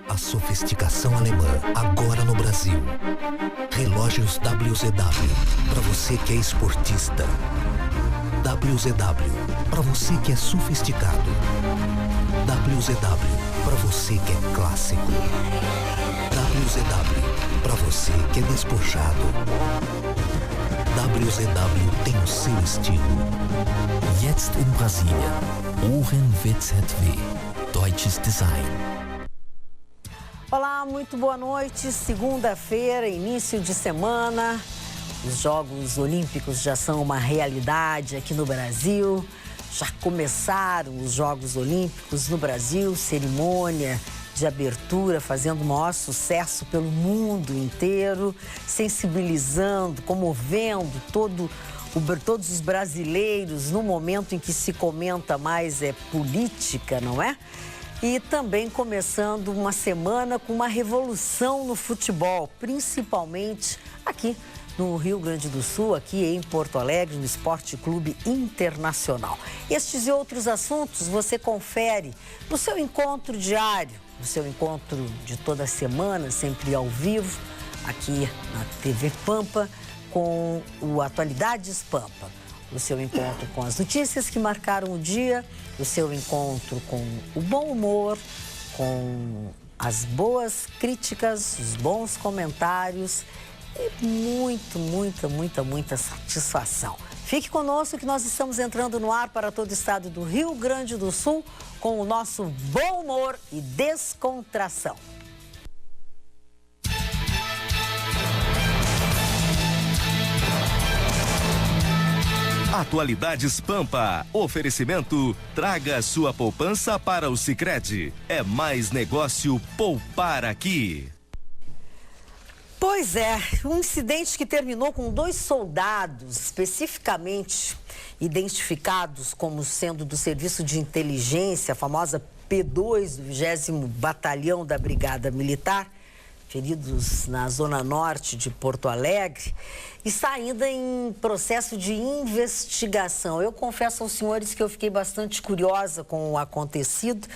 A sofisticação alemã, agora no Brasil. Relógios WZW, para você que é esportista. WZW, para você que é sofisticado. WZW, para você que é clássico. WZW, para você que é despojado. WZW tem o seu estilo. Jetzt in Brasília, Ohren WZW, deutsches Design. Olá, muito boa noite. Segunda-feira, início de semana. Os Jogos Olímpicos já são uma realidade aqui no Brasil. Já começaram os Jogos Olímpicos no Brasil, cerimônia de abertura fazendo o maior sucesso pelo mundo inteiro, sensibilizando, comovendo todos os brasileiros no momento em que se comenta mais política, não é? E também começando uma semana com uma revolução no futebol, principalmente aqui no Rio Grande do Sul, aqui em Porto Alegre, no Esporte Clube Internacional. Estes e outros assuntos você confere no seu encontro diário, no seu encontro de toda semana, sempre ao vivo, aqui na TV Pampa, com o Atualidades Pampa. O seu encontro com as notícias que marcaram o dia, o seu encontro com o bom humor, com as boas críticas, os bons comentários e muita satisfação. Fique conosco que nós estamos entrando no ar para todo o estado do Rio Grande do Sul com o nosso bom humor e descontração. Atualidades Pampa. Oferecimento: traga sua poupança para o Sicredi. É mais negócio poupar aqui. Pois é, um incidente que terminou com 2 soldados, especificamente identificados como sendo do Serviço de Inteligência, a famosa P2 do 20º Batalhão da Brigada Militar, feridos na zona norte de Porto Alegre, está ainda em processo de investigação. Eu confesso aos senhores que eu fiquei bastante curiosa com o acontecido.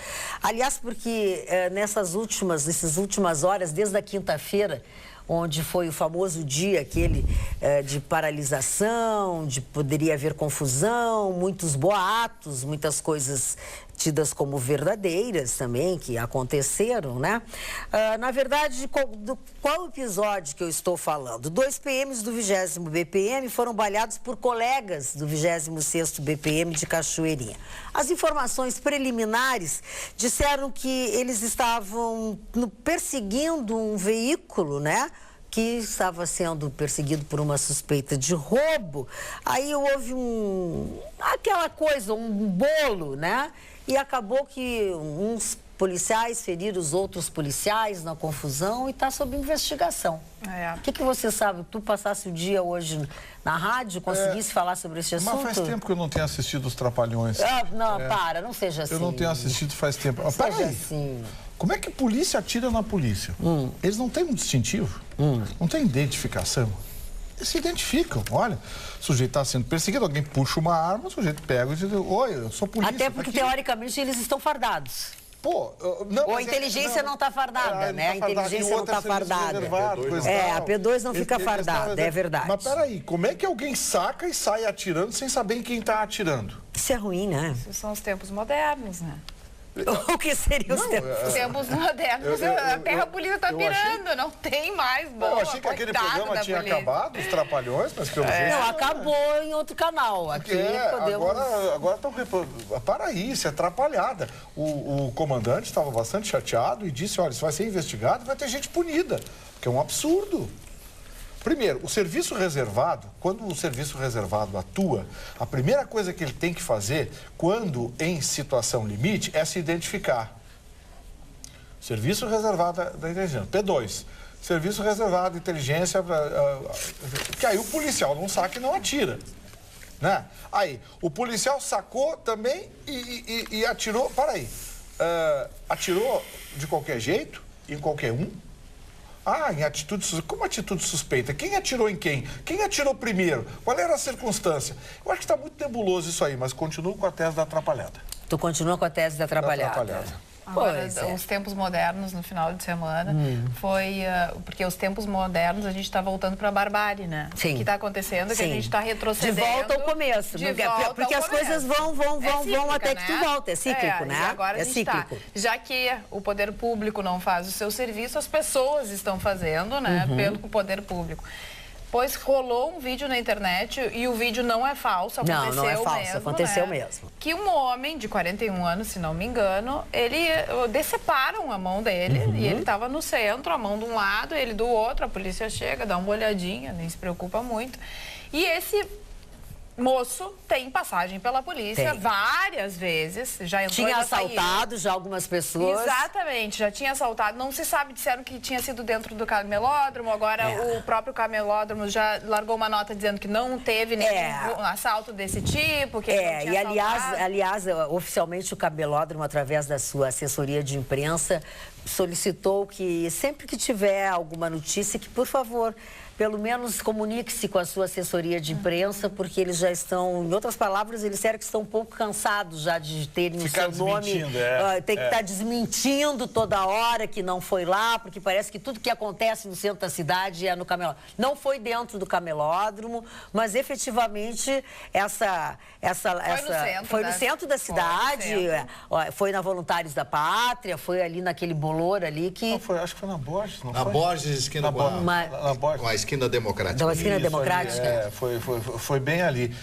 Aliás, porque nessas últimas horas, desde a quinta-feira, onde foi o famoso dia aquele de paralisação, de poderia haver confusão, muitos boatos, muitas coisas tidas como verdadeiras também, que aconteceram, né? Na verdade, qual episódio que eu estou falando? 2 PMs do 20º BPM foram baleados por colegas do 26º BPM de Cachoeirinha. As informações preliminares disseram que eles estavam perseguindo um veículo, né? Que estava sendo perseguido por uma suspeita de roubo. Aí houve aquela coisa, um bolo, né? E acabou que uns policiais feriram os outros policiais na confusão e está sob investigação. O que você sabe? Tu passasse o dia hoje na rádio, conseguisse falar sobre esse assunto? Mas faz tempo que eu não tenho assistido os Trapalhões. Não seja assim. Eu não tenho assistido faz tempo. Seja assim. Como é que a polícia atira na polícia? Eles não têm um distintivo, não têm identificação. Eles se identificam. Olha, o sujeito está sendo perseguido, alguém puxa uma arma, o sujeito pega e diz: oi, eu sou polícia. Até porque, teoricamente, eles estão fardados. Pô, não, ou a inteligência não está fardada, né? A inteligência não está fardada. A P2 não fica fardada, é verdade. Mas peraí, como é que alguém saca e sai atirando sem saber em quem está atirando? Isso é ruim, né? Isso são os tempos modernos, né? O que seriam os tempos? Os tempos modernos, a terra polícia está pirando, não tem mais boa. Eu achei que aquele programa tinha acabado, os Trapalhões, mas pelo jeito... Não, acabou em outro canal. Aqui podemos... Agora estão... Para aí, isso é atrapalhada. O comandante estava bastante chateado e disse: olha, isso vai ser investigado, vai ter gente punida, que é um absurdo. Primeiro, o serviço reservado, quando o serviço reservado atua, a primeira coisa que ele tem que fazer, quando em situação limite, é se identificar. Serviço reservado da inteligência. P2, serviço reservado de inteligência, que aí o policial não saca e não atira. Né? Aí, o policial sacou também e atirou, atirou de qualquer jeito, em qualquer um. Em atitude suspeita. Como atitude suspeita? Quem atirou em quem? Quem atirou primeiro? Qual era a circunstância? Eu acho que está muito nebuloso isso aí, mas continuo com a tese da atrapalhada. Tu continua com a tese da atrapalhada? Agora, os tempos modernos no final de semana foi... porque os tempos modernos a gente está voltando para a barbárie, né? Sim. O que está acontecendo é que a gente está retrocedendo. De volta ao começo. Porque as coisas vão até que tu volta. É cíclico, né? E agora a gente tá. Já que o poder público não faz o seu serviço, as pessoas estão fazendo, né? Pelo poder público. Pois rolou um vídeo na internet e o vídeo não é falso, aconteceu não é falso, mesmo, aconteceu né? mesmo. Que um homem de 41 anos, se não me engano, deceparam a mão dele e ele estava no centro, a mão de um lado, ele do outro, a polícia chega, dá uma olhadinha, nem se preocupa muito. E esse moço tem passagem pela polícia várias vezes, já entrou Tinha assaltado já algumas pessoas. Exatamente, já tinha assaltado. Não se sabe, disseram que tinha sido dentro do camelódromo, agora o próprio camelódromo já largou uma nota dizendo que não teve nenhum assalto desse tipo, que ele não tinha aliás, oficialmente o camelódromo, através da sua assessoria de imprensa, solicitou que sempre que tiver alguma notícia, que por favor, pelo menos comunique-se com a sua assessoria de imprensa, porque eles já estão, em outras palavras, eles disseram que estão um pouco cansados já de terem o seu nome. Tem que estar desmentindo toda hora que não foi lá, porque parece que tudo que acontece no centro da cidade é no camelódromo. Não foi dentro do camelódromo, mas efetivamente foi no centro da cidade, foi na Voluntários da Pátria, foi ali naquele bolor ali que... Acho que foi na Borges, não foi? Na Borges, esquina com a esquina democrática. Da esquina democrática? Foi bem ali.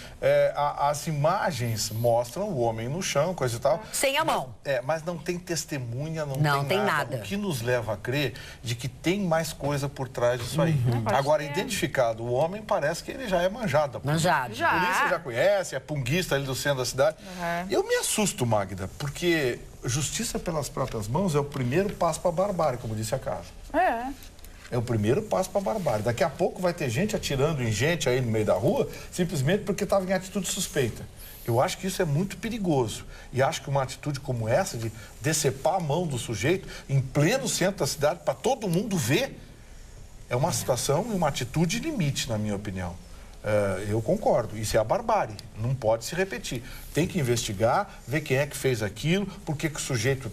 As imagens mostram o homem no chão, coisa e tal. Sem a mão. Mas não tem testemunha, não tem nada. O que nos leva a crer de que tem mais coisa por trás disso aí. Agora, identificado, o homem parece que ele já é manjado. Manjado. A polícia já conhece, é punguista ali do centro da cidade. Eu me assusto, Magda, porque justiça pelas próprias mãos é o primeiro passo para a barbárie, como disse a Casa. É o primeiro passo para a barbárie. Daqui a pouco vai ter gente atirando em gente aí no meio da rua, simplesmente porque estava em atitude suspeita. Eu acho que isso é muito perigoso. E acho que uma atitude como essa, de decepar a mão do sujeito em pleno centro da cidade, para todo mundo ver, é uma situação e uma atitude limite, na minha opinião. Eu concordo. Isso é a barbárie. Não pode se repetir. Tem que investigar, ver quem é que fez aquilo, por que o sujeito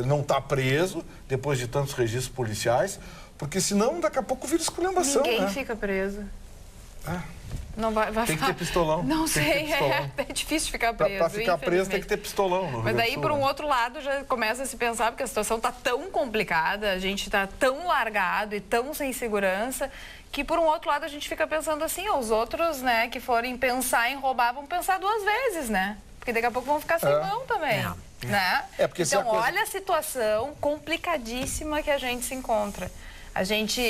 não está preso, depois de tantos registros policiais. Porque senão, daqui a pouco vira esculhambação. Ninguém fica preso. Não vai tem que ter pistolão. Não sei, é difícil ficar preso. Para ficar preso tem que ter pistolão. Mas daí, por um outro lado, já começa a se pensar, porque a situação está tão complicada, a gente está tão largado e tão sem segurança, que por um outro lado a gente fica pensando assim, os outros, né, que forem pensar em roubar, vão pensar duas vezes, né? Porque daqui a pouco vão ficar sem mão também. Né? Porque então, olha a situação complicadíssima que a gente se encontra. A gente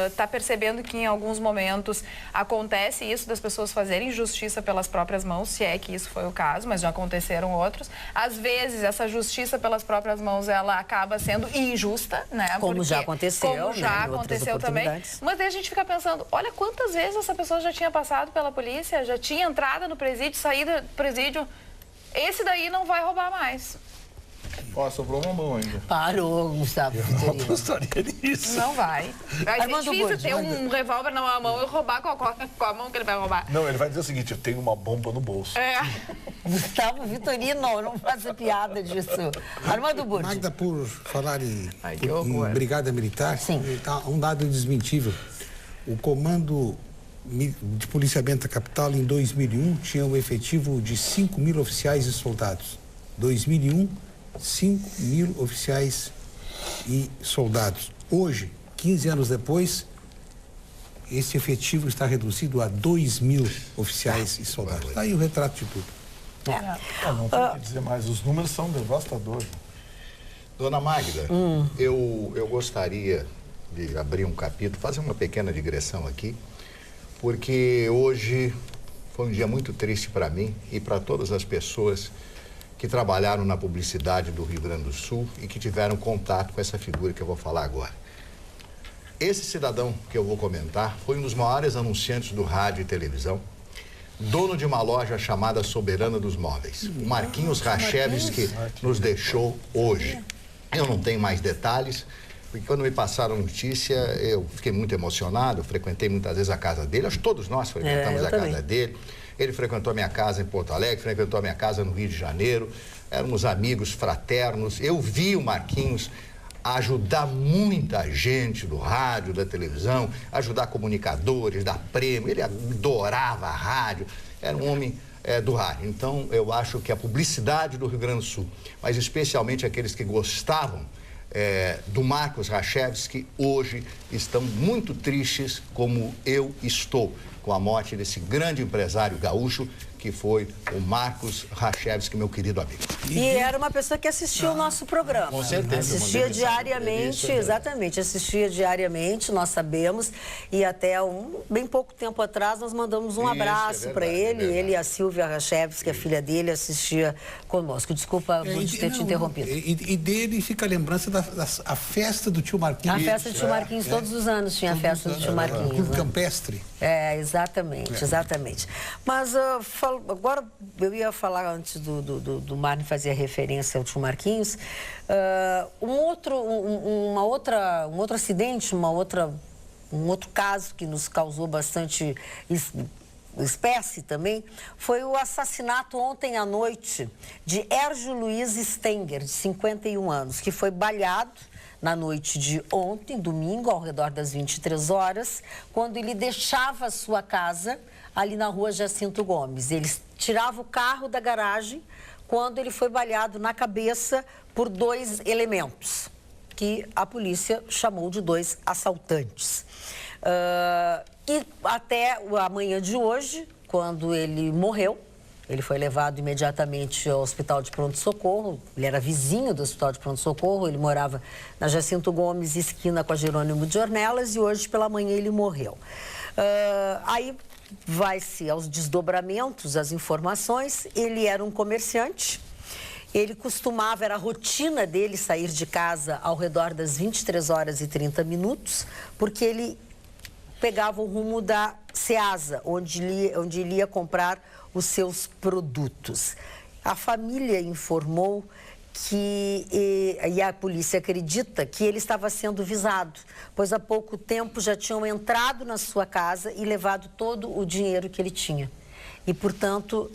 está percebendo que em alguns momentos acontece isso das pessoas fazerem justiça pelas próprias mãos, se é que isso foi o caso, mas já aconteceram outros. Às vezes, essa justiça pelas próprias mãos, ela acaba sendo injusta, né? Como já aconteceu, como já aconteceu também. Mas daí a gente fica pensando, olha quantas vezes essa pessoa já tinha passado pela polícia, já tinha entrado no presídio, saído do presídio. Esse daí não vai roubar mais. Sobrou uma mão ainda. Parou, Gustavo. Eu não apostaria nisso. Não vai. Vai ser difícil ter um revólver na mão e roubar com a mão que ele vai roubar. Não, ele vai dizer o seguinte, eu tenho uma bomba no bolso. Gustavo Vitorino, não faça piada disso. Armando Burti. Magda, por falar em brigada militar, um dado indesmentível. O comando de policiamento da capital, em 2001, tinha um efetivo de 5 mil oficiais e soldados. 2001, 5 mil oficiais e soldados. Hoje, 15 anos depois, esse efetivo está reduzido a 2 mil oficiais e soldados. Está aí o retrato de tudo. Não tem o que dizer mais, os números são devastadores. Dona Magda, eu gostaria de abrir um capítulo, fazer uma pequena digressão aqui, porque hoje foi um dia muito triste para mim e para todas as pessoas que trabalharam na publicidade do Rio Grande do Sul e que tiveram contato com essa figura que eu vou falar agora. Esse cidadão que eu vou comentar foi um dos maiores anunciantes do rádio e televisão, dono de uma loja chamada Soberana dos Móveis, o Marquinhos Rachevski, que nos deixou hoje. Eu não tenho mais detalhes, porque quando me passaram a notícia, eu fiquei muito emocionado, eu frequentei muitas vezes a casa dele, acho que todos nós frequentamos a casa dele. Ele frequentou a minha casa em Porto Alegre, frequentou a minha casa no Rio de Janeiro. éramos amigos fraternos. Eu vi o Marquinhos ajudar muita gente do rádio, da televisão, ajudar comunicadores, dar prêmio. Ele adorava a rádio, era um homem do rádio. Então, eu acho que a publicidade do Rio Grande do Sul, mas especialmente aqueles que gostavam do Marcos Rachevsky, hoje estão muito tristes, como eu estou, com a morte desse grande empresário gaúcho, que foi o Marcos Rachevsky, meu querido amigo. E era uma pessoa que assistia o nosso programa. Com certeza. Assistia diariamente, exatamente, assistia diariamente, nós sabemos. E até bem pouco tempo atrás nós mandamos um abraço para ele. Ele e a Silvia Rachevsky, a filha dele, assistia conosco. Desculpa por ter te interrompido. E dele fica a lembrança da festa do tio Marquinhos. A festa do tio Marquinhos, todos os anos tinha a festa do tio Marquinhos. Clube Campestre. Exatamente. Mas agora eu ia falar antes do Marne fazer a referência ao tio Marquinhos. Um outro acidente, um outro caso que nos causou bastante espécie também, foi o assassinato ontem à noite de Érgio Luiz Stenger, de 51 anos, que foi baleado na noite de ontem, domingo, ao redor das 23 horas, quando ele deixava a sua casa ali na rua Jacinto Gomes. Ele tirava o carro da garagem quando ele foi baleado na cabeça por 2 elementos, que a polícia chamou de 2 assaltantes. E até a manhã de hoje, quando ele morreu, ele foi levado imediatamente ao hospital de pronto-socorro. Ele era vizinho do hospital de pronto-socorro, ele morava na Jacinto Gomes, esquina com a Jerônimo de Ornelas, e hoje pela manhã ele morreu. Aí vai-se aos desdobramentos, as informações. Ele era um comerciante, ele costumava, era a rotina dele sair de casa ao redor das 23 horas e 30 minutos, porque ele pegava o rumo da Ceasa, onde ele ia comprar os seus produtos. A família informou e a polícia acredita que ele estava sendo visado, pois há pouco tempo já tinham entrado na sua casa e levado todo o dinheiro que ele tinha. E, portanto,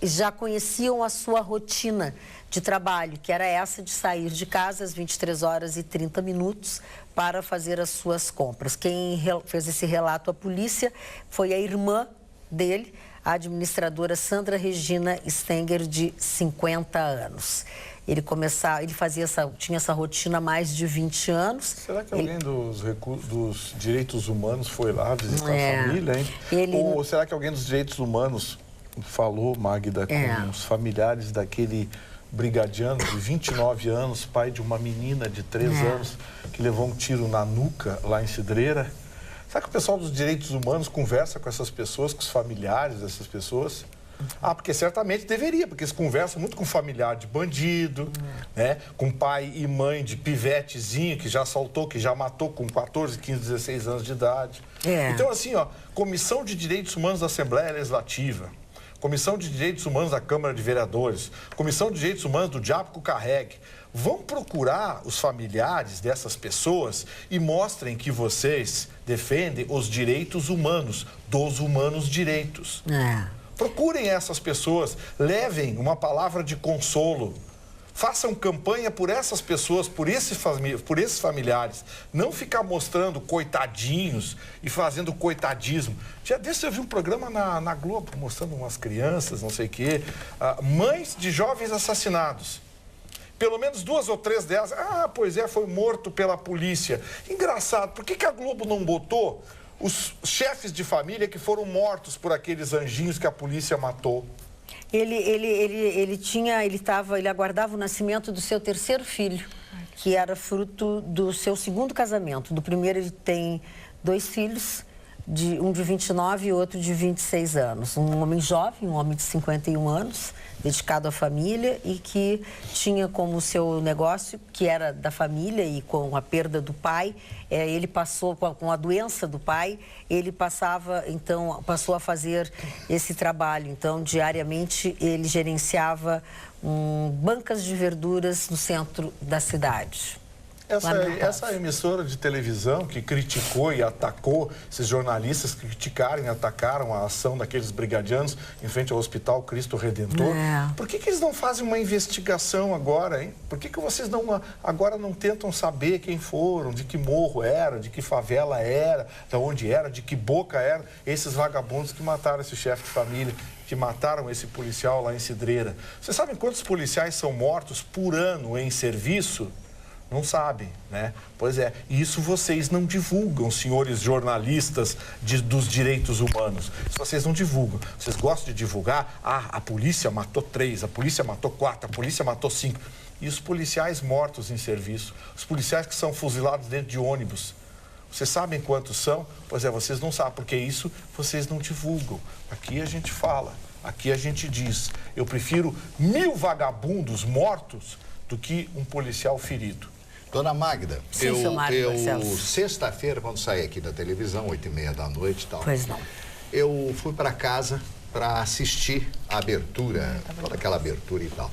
já conheciam a sua rotina de trabalho, que era essa de sair de casa às 23 horas e 30 minutos para fazer as suas compras. Quem fez esse relato à polícia foi a irmã dele, a administradora Sandra Regina Stenger, de 50 anos. Ele tinha essa rotina há mais de 20 anos. Será que alguém dos direitos humanos foi lá visitar a família, hein? Ou será que alguém dos direitos humanos falou, Magda, com os familiares daquele brigadiano de 29 anos, pai de uma menina de 3 anos, que levou um tiro na nuca lá em Cidreira? Será que o pessoal dos direitos humanos conversa com essas pessoas, com os familiares dessas pessoas? Porque certamente deveria, porque eles conversam muito com familiar de bandido, né? Com pai e mãe de pivetezinho que já assaltou, que já matou com 14, 15, 16 anos de idade. Então, assim, Comissão de Direitos Humanos da Assembleia Legislativa, Comissão de Direitos Humanos da Câmara de Vereadores, Comissão de Direitos Humanos do Diabo que o Carregue, vão procurar os familiares dessas pessoas e mostrem que vocês defendem os direitos humanos, dos humanos direitos. Procurem essas pessoas, levem uma palavra de consolo, façam campanha por essas pessoas, por esses familiares. Não ficar mostrando coitadinhos e fazendo coitadismo. Dia desse eu vi um programa na Globo, mostrando umas crianças, não sei o quê, mães de jovens assassinados. Pelo menos 2 ou 3 delas, foi morto pela polícia. Engraçado, por que a Globo não botou os chefes de família que foram mortos por aqueles anjinhos que a polícia matou? Ele aguardava o nascimento do seu 3º filho, que era fruto do seu 2º casamento. Do primeiro ele tem 2 filhos, um de 29 e outro de 26 anos. Um homem jovem, um homem de 51 anos, dedicado à família e que tinha como seu negócio, que era da família, e com a perda do pai, ele passou, com a doença do pai, ele passou a fazer esse trabalho. Então, diariamente, ele gerenciava bancas de verduras no centro da cidade. Essa emissora de televisão que criticou e atacou, esses jornalistas que criticaram e atacaram a ação daqueles brigadianos em frente ao Hospital Cristo Redentor, por que eles não fazem uma investigação agora, hein? Por que vocês agora não tentam saber quem foram, de que morro era, de que favela era, de onde era, de que boca era, esses vagabundos que mataram esse chefe de família, que mataram esse policial lá em Cidreira? Vocês sabem quantos policiais são mortos por ano em serviço? Não sabem, né? Pois é, isso vocês não divulgam, senhores jornalistas dos direitos humanos. Isso vocês não divulgam. Vocês gostam de divulgar, a polícia matou 3, a polícia matou 4, a polícia matou 5. E os policiais mortos em serviço, os policiais que são fuzilados dentro de ônibus. Vocês sabem quantos são? Pois é, vocês não sabem, porque isso vocês não divulgam. Aqui a gente fala, aqui a gente diz. Eu prefiro 1000 vagabundos mortos do que um policial ferido. Dona Magda, Sim, eu sexta-feira, quando saí aqui da televisão, 8h30 da noite e tal, eu fui para casa para assistir a abertura, toda aquela abertura e tal.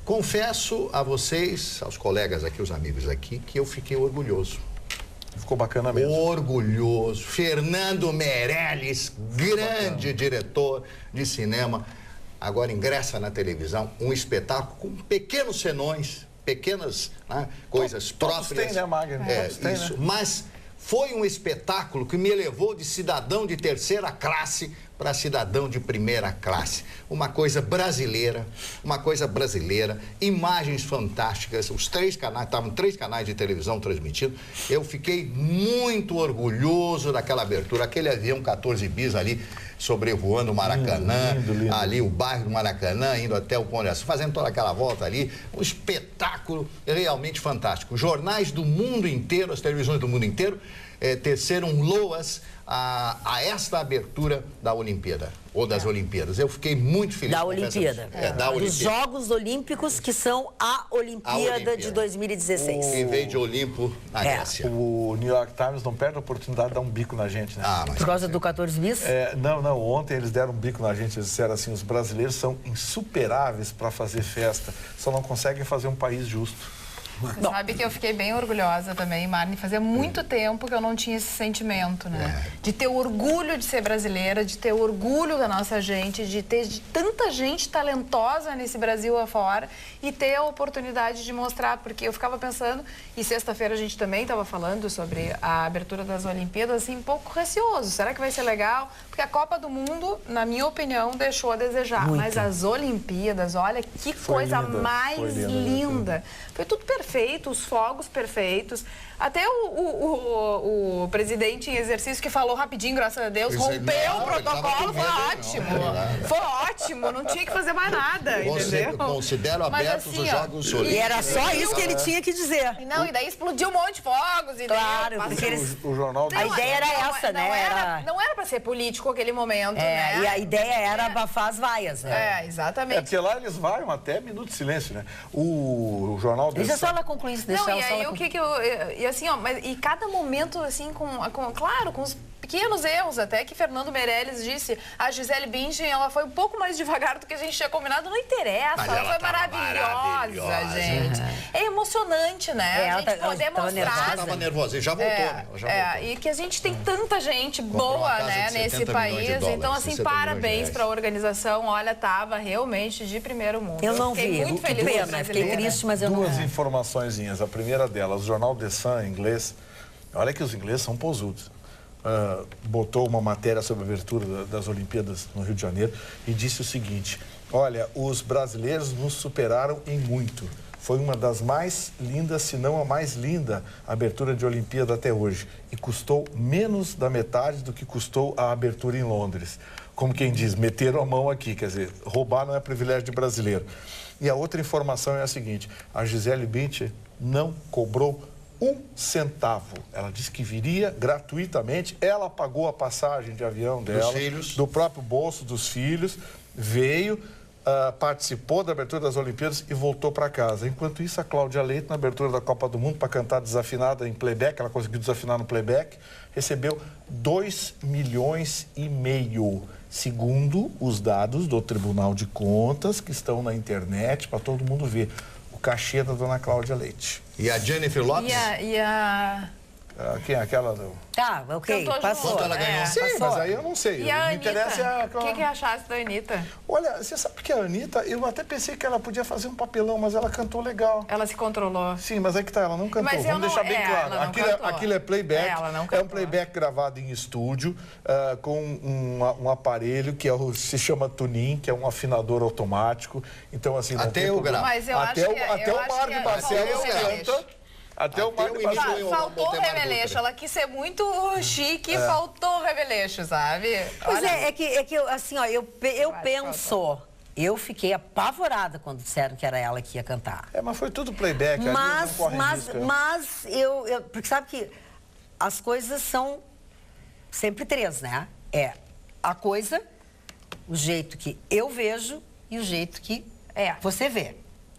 Confesso a vocês, aos colegas aqui, os amigos aqui, que eu fiquei orgulhoso. Ficou bacana mesmo. Orgulhoso. Fernando Meirelles, grande diretor de cinema, agora ingressa na televisão, um espetáculo com pequenos senões, pequenas coisas próprias. Todos têm, né, Magno? Isso. Né? Mas foi um espetáculo que me levou de cidadão de terceira classe para cidadão de primeira classe. Uma coisa brasileira, imagens fantásticas, os 3 canais, estavam 3 canais de televisão transmitindo. Eu fiquei muito orgulhoso daquela abertura, aquele avião 14 bis ali, sobrevoando o Maracanã, lindo. Ali o bairro do Maracanã, indo até o Pão de Açúcar, fazendo toda aquela volta ali, um espetáculo realmente fantástico. Jornais do mundo inteiro, as televisões do mundo inteiro, teceram loas a esta abertura da Olimpíada, ou das Olimpíadas. Eu fiquei muito feliz. Da Olimpíada. Da Olimpíada. Dos Jogos Olímpicos, que são a Olimpíada de 2016. Em vez de Olimpo, na Grécia. O New York Times não perde a oportunidade de dar um bico na gente, né? Por causa do 14 bis? Não. Ontem eles deram um bico na gente. Eles disseram assim, os brasileiros são insuperáveis para fazer festa. Só não conseguem fazer um país justo. Sabe que eu fiquei bem orgulhosa também, Marne. Fazia muito tempo que eu não tinha esse sentimento, né? De ter orgulho de ser brasileira, de ter orgulho da nossa gente, de ter tanta gente talentosa nesse Brasil afora e ter a oportunidade de mostrar, porque eu ficava pensando, e sexta-feira a gente também estava falando sobre a abertura das Olimpíadas, assim, um pouco receoso. Será que vai ser legal? Porque a Copa do Mundo, na minha opinião, deixou a desejar. Muito. Mas as Olimpíadas, olha que coisa mais linda. Foi tudo perfeito, os fogos perfeitos. Até o presidente em exercício que falou rapidinho, graças a Deus, rompeu o protocolo, foi ótimo. Foi ótimo, não tinha que fazer mais nada, entendeu? Considero abertos assim, os Jogos Olímpicos. E era só isso que ele tinha que dizer. Não, e daí explodiu um monte de fogos. E claro, porque eles... o jornal... A ideia era essa, né? Não era pra ser político aquele momento, né? E a ideia era abafar as vaias, né? Exatamente. Porque lá eles vaiam até minuto de silêncio, né? O jornal... Deixa só ela concluir isso. Não, e aí o que eu... E assim, ó, e cada momento, assim, claro, com os pequenos erros até que Fernando Meirelles disse. A Gisele Bündchen, ela foi um pouco mais devagar do que a gente tinha combinado. Não interessa, ela foi maravilhosa, gente. É emocionante, né? A gente poder mostrar. Ela estava nervosa e já voltou. E que a gente tem tanta gente boa, né, nesse país. Então, assim, parabéns para a organização. Olha, tava realmente de primeiro mundo. Eu não vi. Muito feliz. Pena, fiquei triste, mas eu não vi. Duas informaçõezinhas. A primeira delas, o jornal The Sun, em inglês. Olha que os ingleses são posudos. Botou uma matéria sobre a abertura das Olimpíadas no Rio de Janeiro e disse o seguinte: olha, os brasileiros nos superaram em muito. Foi uma das mais lindas, se não a mais linda, abertura de Olimpíada até hoje. E custou menos da metade do que custou a abertura em Londres. Como quem diz, meteram a mão aqui, quer dizer, roubar não é privilégio de brasileiro. E a outra informação é a seguinte: a Gisele Bündchen não cobrou 1 centavo. Ela disse que viria gratuitamente. Ela pagou a passagem de avião dela, do próprio bolso dos filhos, veio, participou da abertura das Olimpíadas e voltou para casa. Enquanto isso, a Cláudia Leite, na abertura da Copa do Mundo, para cantar desafinada em playback, ela conseguiu desafinar no playback, recebeu 2,5 milhões, segundo os dados do Tribunal de Contas, que estão na internet para todo mundo ver. O cachê da dona Cláudia Leite. E a Jennifer Lopes? Quem é aquela do... Tá, ok, passou. Quanto ela ganhou? Sim, passou. mas aí eu não sei. E a Me interessa Anitta? O que achaste da Anitta? Olha, você sabe que a Anitta, eu até pensei que ela podia fazer um papelão, mas ela cantou legal. Ela se controlou. Sim, mas é que tá, ela não cantou. Mas Vamos deixar bem claro. ela não cantou. Aquilo é playback. Ela não É um cantou. playback gravado em estúdio, com um aparelho que se chama tunin, que é um afinador automático. Então, assim, não Até tem eu problema. gravo. Mas eu acho que Até o Marco Barcelos canta. Até o Marco Barcelos. Faltou o remeleixo. Ela quis ser muito chique e faltou o remeleixo, sabe? Pois é que eu, assim, ó, eu penso... Eu fiquei apavorada quando disseram que era ela que ia cantar. Mas foi tudo playback. Mas eu... Porque sabe que as coisas são sempre três, né? É a coisa, o jeito que eu vejo e o jeito que você vê,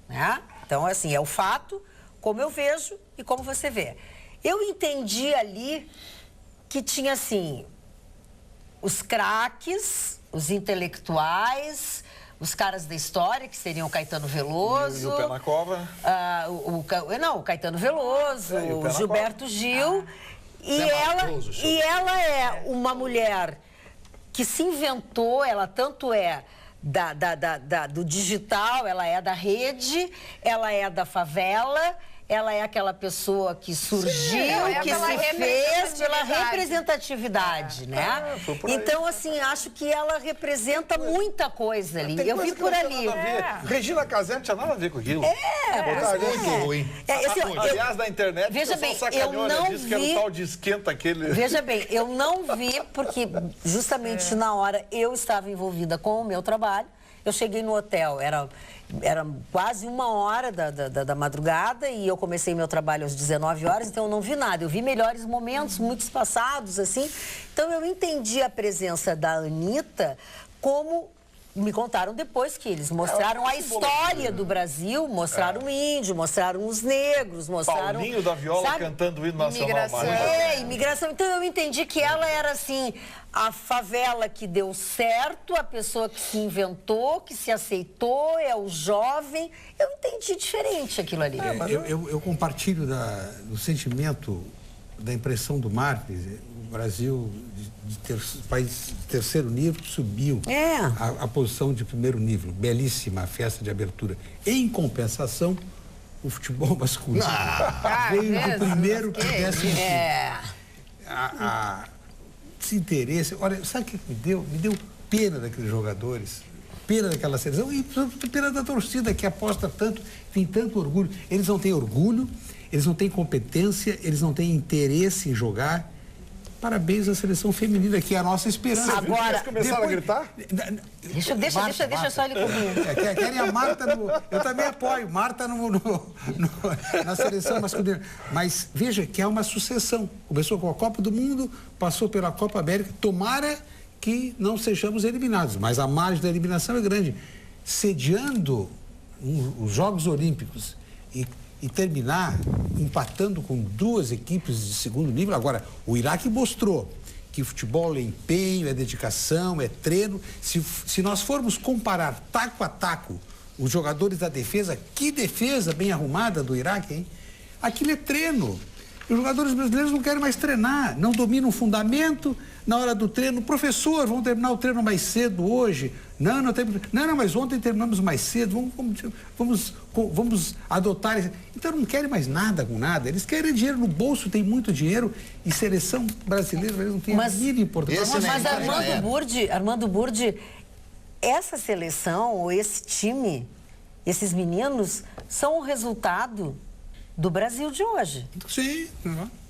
né? Então, assim, é o fato, como eu vejo e como você vê. Eu entendi ali que tinha, assim, os craques, os intelectuais, os caras da história, que seriam o Caetano Veloso... E o Pé na Cova. O Caetano Veloso, o Gilberto Gil. E ela é uma mulher que se inventou, ela tanto é do digital, ela é da rede, ela é da favela... Ela é aquela pessoa que surgiu, que se fez pela representatividade, né? Então, assim, acho que ela representa muita coisa ali. Eu vi por ali. Regina Casé não tinha nada a ver com aquilo. Muito ruim. Aliás, na internet, veja bem, eu não vi... que era o tal de esquenta aquele... Veja bem, eu não vi, porque justamente na hora eu estava envolvida com o meu trabalho. Eu cheguei no hotel, era quase 1h da madrugada e eu comecei meu trabalho às 19 horas, então eu não vi nada. Eu vi melhores momentos, muitos passados, assim. Então eu entendi a presença da Anitta como... Me contaram depois que eles mostraram a história do Brasil, mostraram o índio, mostraram os negros, mostraram... Paulinho da Viola cantando o hino nacional. Imigração. Então eu entendi que ela era, assim, a favela que deu certo, a pessoa que se inventou, que se aceitou, é o jovem. Eu entendi diferente aquilo ali. Eu compartilho do sentimento, da impressão do Marques. O Brasil, país de terceiro nível, subiu a posição de primeiro nível. Belíssima a festa de abertura. Em compensação, o futebol masculino veio do primeiro para o 15º. Esse interesse... Olha, sabe o que me deu? Me deu pena daqueles jogadores, pena daquela seleção e pena da torcida que aposta tanto, tem tanto orgulho. Eles não têm orgulho, eles não têm competência, eles não têm interesse em jogar. Parabéns à seleção feminina, que é a nossa esperança. Agora, começaram a gritar? Deixa só ele comigo. Querem a Marta eu também apoio, Marta na seleção masculina. Mas veja que é uma sucessão. Começou com a Copa do Mundo, passou pela Copa América. Tomara que não sejamos eliminados, mas a margem da eliminação é grande. Sediando os Jogos Olímpicos e terminar empatando com duas equipes de segundo nível. Agora, o Iraque mostrou que futebol é empenho, é dedicação, é treino. Se nós formos comparar taco a taco os jogadores da defesa, que defesa bem arrumada do Iraque, hein? Aquilo é treino. Os jogadores brasileiros não querem mais treinar, não dominam o fundamento. Na hora do treino, professor, vamos terminar o treino mais cedo hoje. Não, mas ontem terminamos mais cedo, vamos adotar isso. Então não querem mais nada com nada, eles querem dinheiro no bolso, tem muito dinheiro, e seleção brasileira eles não tem a mínima importância. Mas Armando Burdi, essa seleção, ou esse time, esses meninos, são o resultado do Brasil de hoje. Sim,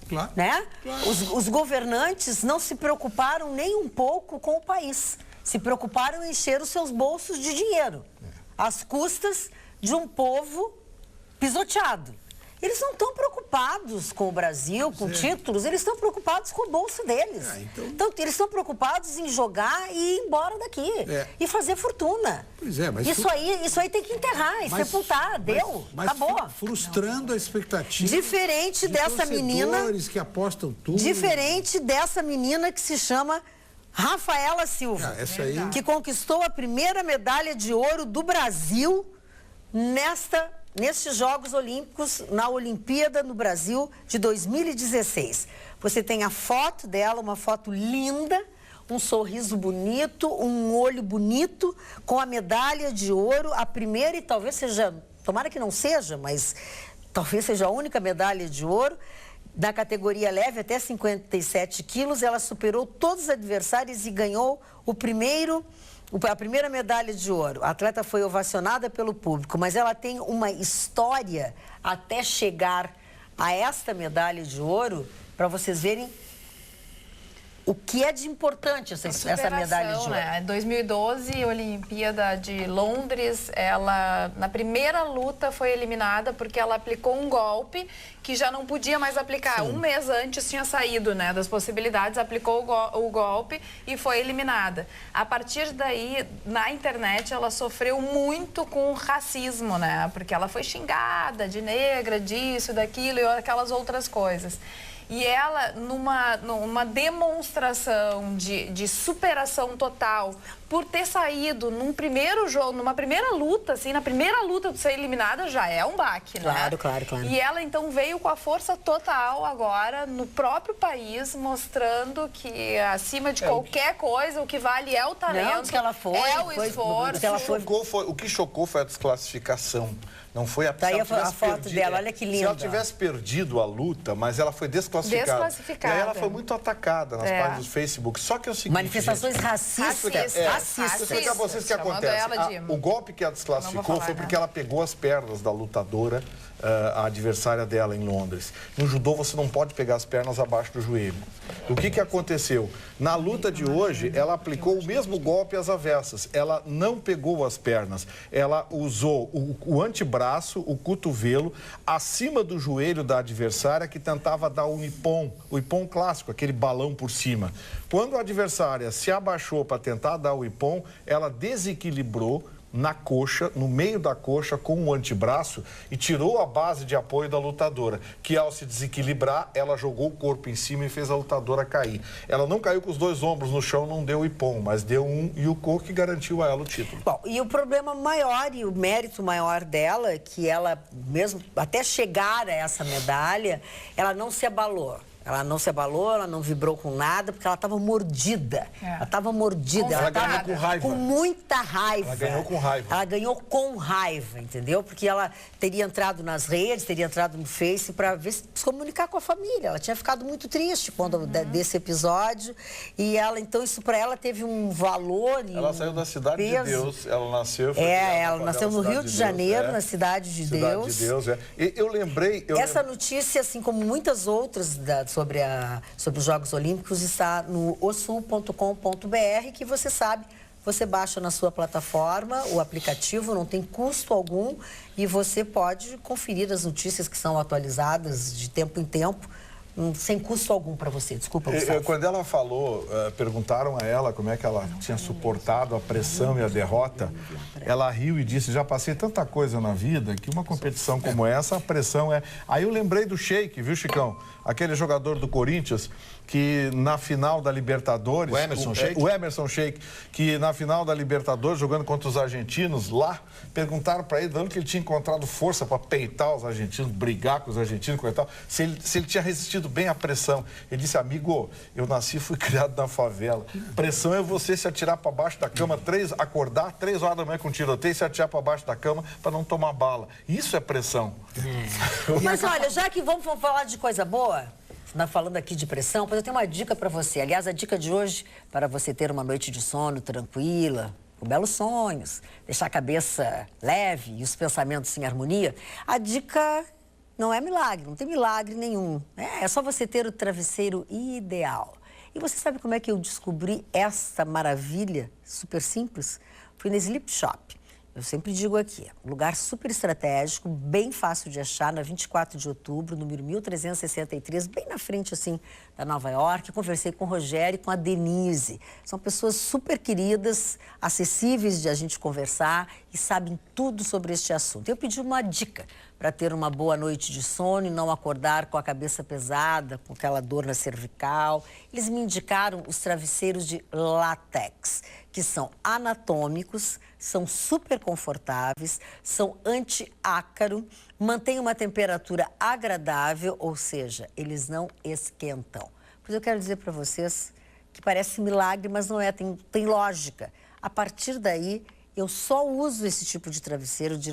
claro. Né? Claro. Os governantes não se preocuparam nem um pouco com o país. Se preocuparam em encher os seus bolsos de dinheiro, às custas de um povo pisoteado. Eles não estão preocupados com o Brasil, com títulos, eles estão preocupados com o bolso deles. Então, eles estão preocupados em jogar e ir embora daqui. E fazer fortuna. Pois é, mas... Isso aí tem que enterrar e sepultar. Acabou. Frustrando a expectativa. Diferente dessa menina... que apostam tudo. Diferente dessa menina que se chama Rafaela Silva. Essa aí... Que conquistou a primeira medalha de ouro do Brasil nesta nesses Jogos Olímpicos, na Olimpíada no Brasil de 2016. Você tem a foto dela, uma foto linda, um sorriso bonito, um olho bonito, com a medalha de ouro, a primeira e talvez seja, tomara que não seja, mas talvez seja a única medalha de ouro. Na categoria leve, até 57 quilos, ela superou todos os adversários e ganhou a primeira medalha de ouro. A atleta foi ovacionada pelo público, mas ela tem uma história até chegar a esta medalha de ouro, para vocês verem o que é de importante essa medalha de ouro. Né? Em 2012, Olimpíada de Londres, ela, na primeira luta, foi eliminada porque ela aplicou um golpe que já não podia mais aplicar. Sim. Um mês antes tinha saído, né, das possibilidades, aplicou o golpe e foi eliminada. A partir daí, na internet, ela sofreu muito com racismo, né? Porque ela foi xingada de negra, disso, daquilo e aquelas outras coisas. E ela, numa demonstração de superação total, por ter saído num primeiro jogo, numa primeira luta, assim, na primeira luta de ser eliminada, já é um baque, né? Claro, claro, claro. E ela, então, veio com a força total agora, no próprio país, mostrando que, acima de qualquer coisa, o que vale é o talento, não, que ela foi, é o esforço. O que chocou foi a desclassificação. Não foi a Daí a foto dela, olha que linda. Se ela tivesse perdido a luta, mas ela foi desclassificada. E aí ela foi muito atacada nas páginas do Facebook. Só que é o seguinte, manifestações racistas. Vou explicar pra vocês o que acontece. O golpe que a desclassificou foi porque ela pegou as pernas da lutadora, a adversária dela em Londres. No judô você não pode pegar as pernas abaixo do joelho. O que aconteceu? Na luta de hoje, ela aplicou o mesmo golpe às avessas. Ela não pegou as pernas. Ela usou o antebraço, o cotovelo, acima do joelho da adversária que tentava dar o ippon clássico, aquele balão por cima. Quando a adversária se abaixou para tentar dar o ippon, ela desequilibrou na coxa, no meio da coxa, com o antebraço e tirou a base de apoio da lutadora, que ao se desequilibrar, ela jogou o corpo em cima e fez a lutadora cair. Ela não caiu com os dois ombros no chão, não deu o ippon, mas deu um yuko que garantiu a ela o título. Bom, e o problema maior e o mérito maior dela, que ela mesmo, até chegar a essa medalha, ela não se abalou. Ela não se abalou, ela não vibrou com nada, porque ela estava mordida. Ela estava mordida. Ela ganhou com raiva. Com muita raiva. Ela ganhou com raiva. Ela ganhou com raiva, entendeu? Porque ela teria entrado nas redes, teria entrado no Face para se comunicar com a família. Ela tinha ficado muito triste quando desse episódio. E ela, então, isso para ela teve um valor e ela saiu da Cidade peso. de Deus. Ela nasceu... ela nasceu no Rio de Janeiro, na Cidade de Deus. Cidade de Deus, E eu lembrei... Essa notícia, assim como muitas outras sobre os Jogos Olímpicos, está no osul.com.br, que você sabe, você baixa na sua plataforma o aplicativo, não tem custo algum, e você pode conferir as notícias que são atualizadas de tempo em tempo, sem custo algum para você. Desculpa, Gustavo. Quando ela falou, perguntaram a ela como é que ela tinha suportado a pressão e a derrota, ela riu e disse, já passei tanta coisa na vida que uma competição como essa, a pressão é... Aí eu lembrei do Sheik, viu, Chicão? Aquele jogador do Corinthians que na final da Libertadores... O Emerson Sheik, que na final da Libertadores, jogando contra os argentinos lá, perguntaram para ele de onde que ele tinha encontrado força para peitar os argentinos, brigar com os argentinos, se ele tinha resistido bem à pressão. Ele disse, amigo, eu nasci e fui criado na favela. Pressão é você se atirar para baixo da cama, acordar 3 horas da manhã com tiroteio e se atirar para baixo da cama para não tomar bala. Isso é pressão. Mas olha, já que vamos falar de coisa boa, falando aqui de pressão, pois eu tenho uma dica para você. Aliás, a dica de hoje, para você ter uma noite de sono tranquila, com belos sonhos, deixar a cabeça leve e os pensamentos em harmonia, a dica não é milagre, não tem milagre nenhum. É só você ter o travesseiro ideal. E você sabe como é que eu descobri esta maravilha super simples? Fui na Sleep Shop. Eu sempre digo aqui, um lugar super estratégico, bem fácil de achar, na 24 de outubro, número 1363, bem na frente, assim, da Nova York. Conversei com o Rogério e com a Denise. São pessoas super queridas, acessíveis de a gente conversar e sabem tudo sobre este assunto. Eu pedi uma dica para ter uma boa noite de sono e não acordar com a cabeça pesada, com aquela dor na cervical. Eles me indicaram os travesseiros de látex, que são anatômicos, são super confortáveis, são anti-ácaro, mantêm uma temperatura agradável, ou seja, eles não esquentam. Pois eu quero dizer para vocês que parece milagre, mas não é, tem lógica. A partir daí, eu só uso esse tipo de travesseiro de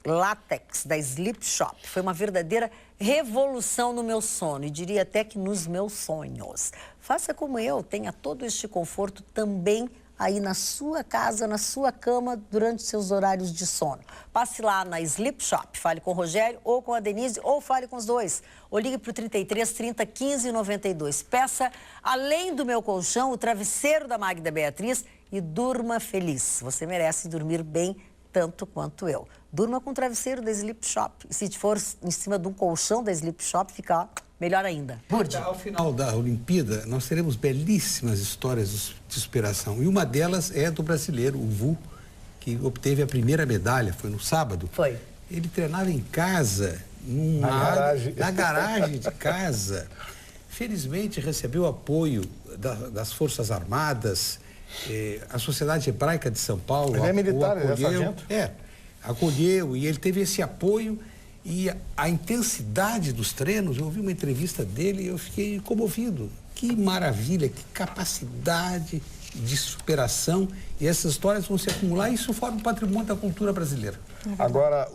látex da Sleep Shop. Foi uma verdadeira revolução no meu sono e diria até que nos meus sonhos. Faça como eu, tenha todo este conforto também aí na sua casa, na sua cama, durante seus horários de sono. Passe lá na Sleep Shop, fale com o Rogério ou com a Denise, ou fale com os dois. Ou ligue para o 33 30 15 92. Peça, além do meu colchão, o travesseiro da Magda Beatriz e durma feliz. Você merece dormir bem tanto quanto eu. Durma com o travesseiro da Sleep Shop. E se for em cima de um colchão da Sleep Shop, fica melhor ainda. Burdi. Ao final da Olimpíada, nós teremos belíssimas histórias de superação. E uma delas é do brasileiro, o Vu, que obteve a primeira medalha, foi no sábado. Foi. Ele treinava em casa, na garagem de casa. Felizmente, recebeu apoio das Forças Armadas, a Sociedade Hebraica de São Paulo. Ele é militar, ele é sargento? Acolheu, e ele teve esse apoio. E a intensidade dos treinos, eu ouvi uma entrevista dele e eu fiquei comovido. Que maravilha, que capacidade de superação. E essas histórias vão se acumular e isso forma um patrimônio da cultura brasileira. Agora,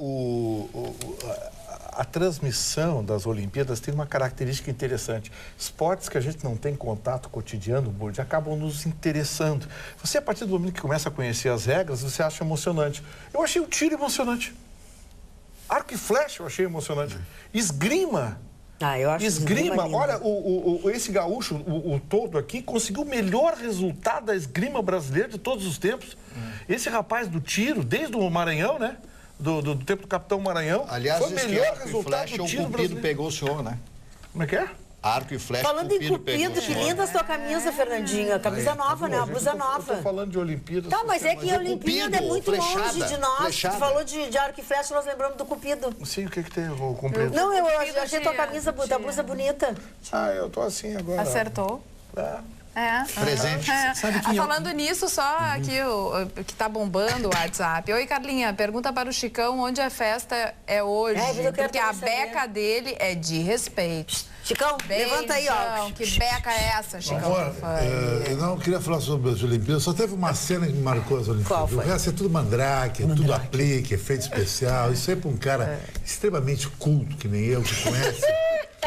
a transmissão das Olimpíadas tem uma característica interessante. Esportes que a gente não tem contato cotidiano, Burdi, acabam nos interessando. Você, a partir do momento que começa a conhecer as regras, você acha emocionante. Eu achei o tiro emocionante. Arco e flecha eu achei emocionante. Esgrima. Eu acho esgrima. Olha, esse gaúcho, o todo aqui, conseguiu o melhor resultado da esgrima brasileira de todos os tempos. Esse rapaz do tiro, desde o Maranhão, né? Do tempo do Capitão Maranhão. Aliás, foi o melhor resultado do tiro brasileiro. O Cupido pegou o senhor, né? Como é que é? Arco e flecha. Falando em Cupido, que linda a sua camisa, Fernandinha. Camisa nova, né? A blusa nova. Eu tô falando de Olimpíadas. Tá, mas é que a Olimpíada é muito longe de nós. Flechada. Tu falou de arco e flecha, nós lembramos do Cupido. Sim, o que tem? Eu comprei. Não, eu achei tua camisa, tua blusa bonita. Eu tô assim agora. Acertou. Presente. Sabe que Falando nisso, só aqui o que tá bombando o WhatsApp. Oi, Carlinha, pergunta para o Chicão onde a festa é hoje. Porque a beca dele é de respeito. Chicão, levanta aí, ó. Que beca é essa, Chicão? Agora, eu não queria falar sobre as Olimpíadas, só teve uma cena que me marcou as Olimpíadas. Qual foi? O resto é tudo mandrake, tudo aplique, efeito especial. Isso aí para um cara extremamente culto, que nem eu, que conhece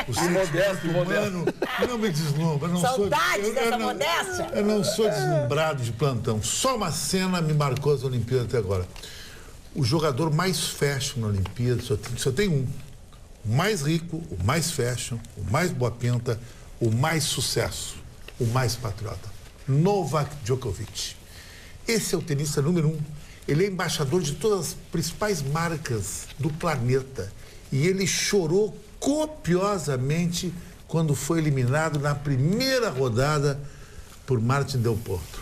o ser humano. Não me deslumbra. Saudades dessa modéstia. Eu não sou deslumbrado de plantão. Só uma cena me marcou as Olimpíadas até agora. O jogador mais fashion na Olimpíada, só tem um. O mais rico, o mais fashion, o mais boa pinta, o mais sucesso, o mais patriota. Novak Djokovic. Esse é o tenista número 1. Ele é embaixador de todas as principais marcas do planeta. E ele chorou copiosamente quando foi eliminado na primeira rodada por Martin Del Potro,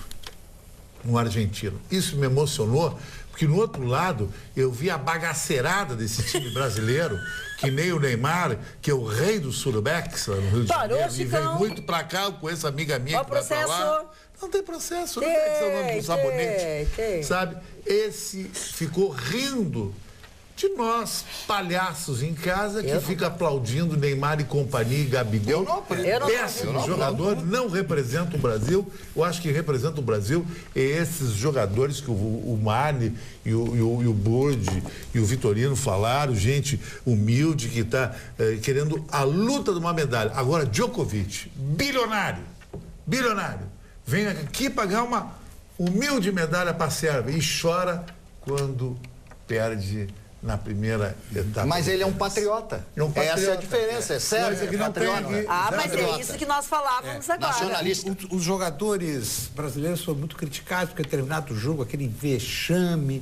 um argentino. Isso me emocionou, porque no outro lado eu vi a bagaceirada desse time brasileiro, que nem o Neymar, que é o rei do Surbex lá no Rio de Janeiro, e veio muito pra cá com essa amiga minha que vai pra lá. Não tem processo, não tem que ser o nome do sabonete, sabe? Esse ficou rindo de nós, palhaços em casa, que fica aplaudindo Neymar e companhia, Gabigol. Péssimo jogador, não representa o Brasil. Eu acho que representa o Brasil é esses jogadores que o Marne e o Burdi e o Vitorino falaram, gente humilde que está querendo a luta de uma medalha. Agora, Djokovic, bilionário, vem aqui pagar uma humilde medalha para a Sérvia e chora quando perde na primeira etapa. Mas ele é um patriota. Essa é a diferença, é sério, é patriota. Mas é isso que nós falávamos agora. Nacionalista. Os jogadores brasileiros foram muito criticados porque determinado jogo, aquele vexame,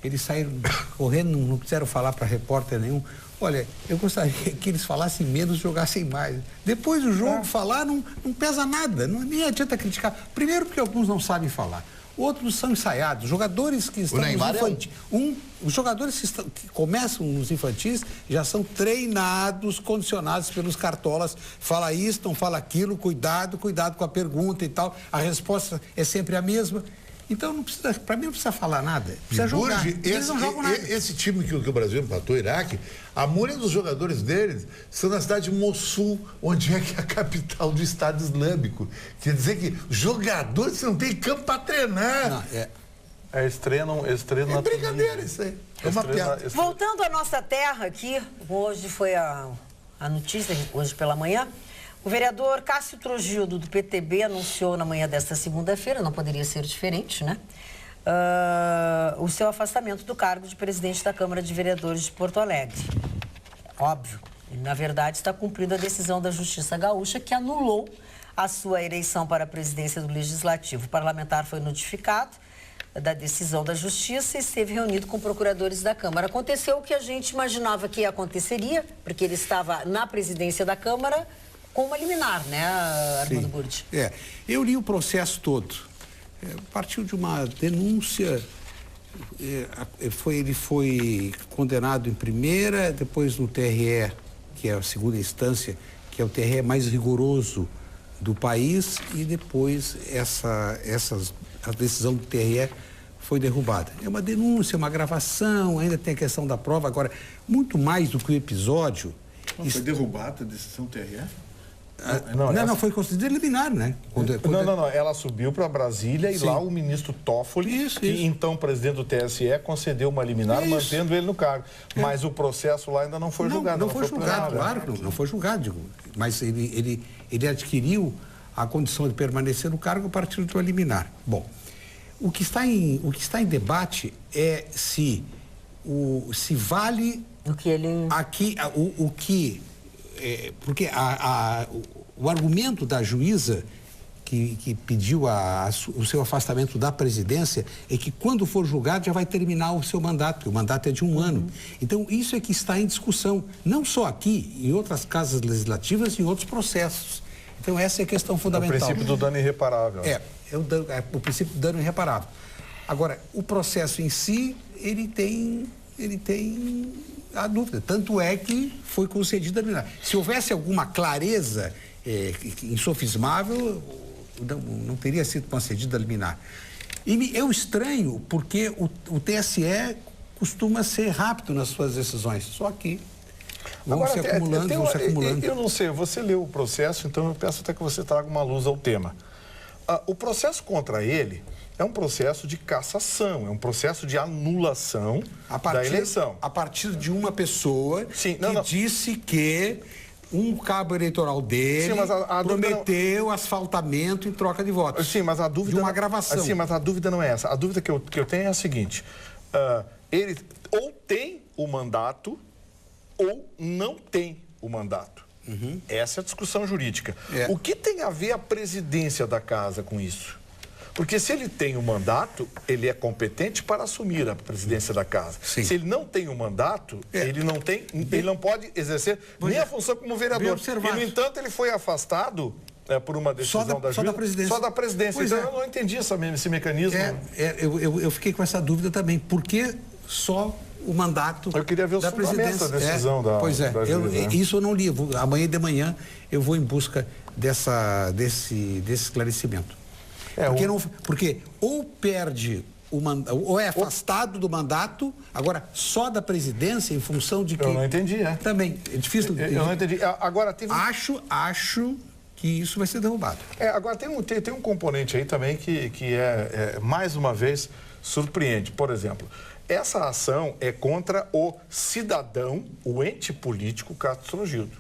eles saíram correndo, não quiseram falar para repórter nenhum. Olha, eu gostaria que eles falassem menos, jogassem mais. Depois do jogo, falar não pesa nada, nem adianta criticar. Primeiro porque alguns não sabem falar. Outros são ensaiados. Jogadores que estão nos infantis. Os jogadores que começam nos infantis já são treinados, condicionados pelos cartolas. Fala isso, não fala aquilo, cuidado com a pergunta e tal. A resposta é sempre a mesma. Então, para mim, não precisa falar nada. Precisa jogar. Eles não jogam nada. Esse time que o Brasil empatou, o Iraque, a maioria dos jogadores deles são na cidade de Mossul, onde é que é a capital do Estado Islâmico. Quer dizer que jogadores não tem campo para treinar. Não, é estreia é brincadeira isso aí. É uma piada. Voltando à nossa terra aqui, hoje foi a notícia, hoje pela manhã. O vereador Cássio Trogildo, do PTB, anunciou na manhã desta segunda-feira, não poderia ser diferente, né? O seu afastamento do cargo de presidente da Câmara de Vereadores de Porto Alegre. Óbvio, na verdade está cumprindo a decisão da Justiça Gaúcha, que anulou a sua eleição para a presidência do Legislativo. O parlamentar foi notificado da decisão da Justiça e esteve reunido com procuradores da Câmara. Aconteceu o que a gente imaginava que aconteceria, porque ele estava na presidência da Câmara com uma liminar, né, Armando Burdi? Eu li o processo todo. Partiu de uma denúncia, ele foi condenado em primeira, depois no TRE, que é a segunda instância, que é o TRE mais rigoroso do país, e depois a decisão do TRE foi derrubada. É uma denúncia, uma gravação, ainda tem a questão da prova. Agora, muito mais do que o episódio... Foi derrubada a decisão do TRE? Não, foi concedida liminar, né? Não, ela subiu para Brasília e lá o ministro Toffoli, que então presidente do TSE, concedeu uma liminar, mantendo ele no cargo. Mas o processo lá ainda não foi julgado. Não foi julgado, claro, não foi julgado, mas ele adquiriu a condição de permanecer no cargo a partir de uma liminar. Bom, o que está em debate é se vale porque o argumento da juíza que pediu o seu afastamento da presidência é que quando for julgado já vai terminar o seu mandato, porque o mandato é de 1 ano. Então, isso é que está em discussão, não só aqui, em outras casas legislativas e em outros processos. Então, essa é a questão fundamental. É o princípio do dano irreparável. É o princípio do dano irreparável. Agora, o processo em si, ele tem a dúvida. Tanto é que foi concedida a liminar. Se houvesse alguma clareza insofismável, não teria sido concedida a liminar. E eu estranho porque o TSE costuma ser rápido nas suas decisões. Só que vão se acumulando. Eu não sei, você leu o processo, então eu peço até que você traga uma luz ao tema. O processo contra ele é um processo de cassação, é um processo de anulação da eleição. A partir de uma pessoa disse que um cabo eleitoral dele prometeu asfaltamento em troca de votos. Sim, mas a dúvida... De uma gravação. Sim, mas a dúvida não é essa. A dúvida que eu tenho é a seguinte. Ele ou tem o mandato ou não tem o mandato. Essa é a discussão jurídica. O que tem a ver a presidência da casa com isso? Porque se ele tem o mandato, ele é competente para assumir a presidência da casa. Sim. Se ele não tem o mandato, ele não pode exercer nem a função como vereador. E, no entanto, ele foi afastado por uma decisão da juíza. Só da presidência. Então, eu não entendi esse mecanismo. Eu fiquei com essa dúvida também. Por que só o mandato da presidência? Eu queria ver os fundamentos da decisão da juíza. Isso eu não li. Amanhã de manhã eu vou em busca desse esclarecimento. Porque ou perde ou é afastado do mandato, agora só da presidência em função de que... Eu não entendi, Também, é difícil... Eu não entendi. Agora teve... Acho que isso vai ser derrubado. Agora tem um componente aí também que mais uma vez, surpreende. Por exemplo, essa ação é contra o cidadão, o ente político Cássio Trogildo.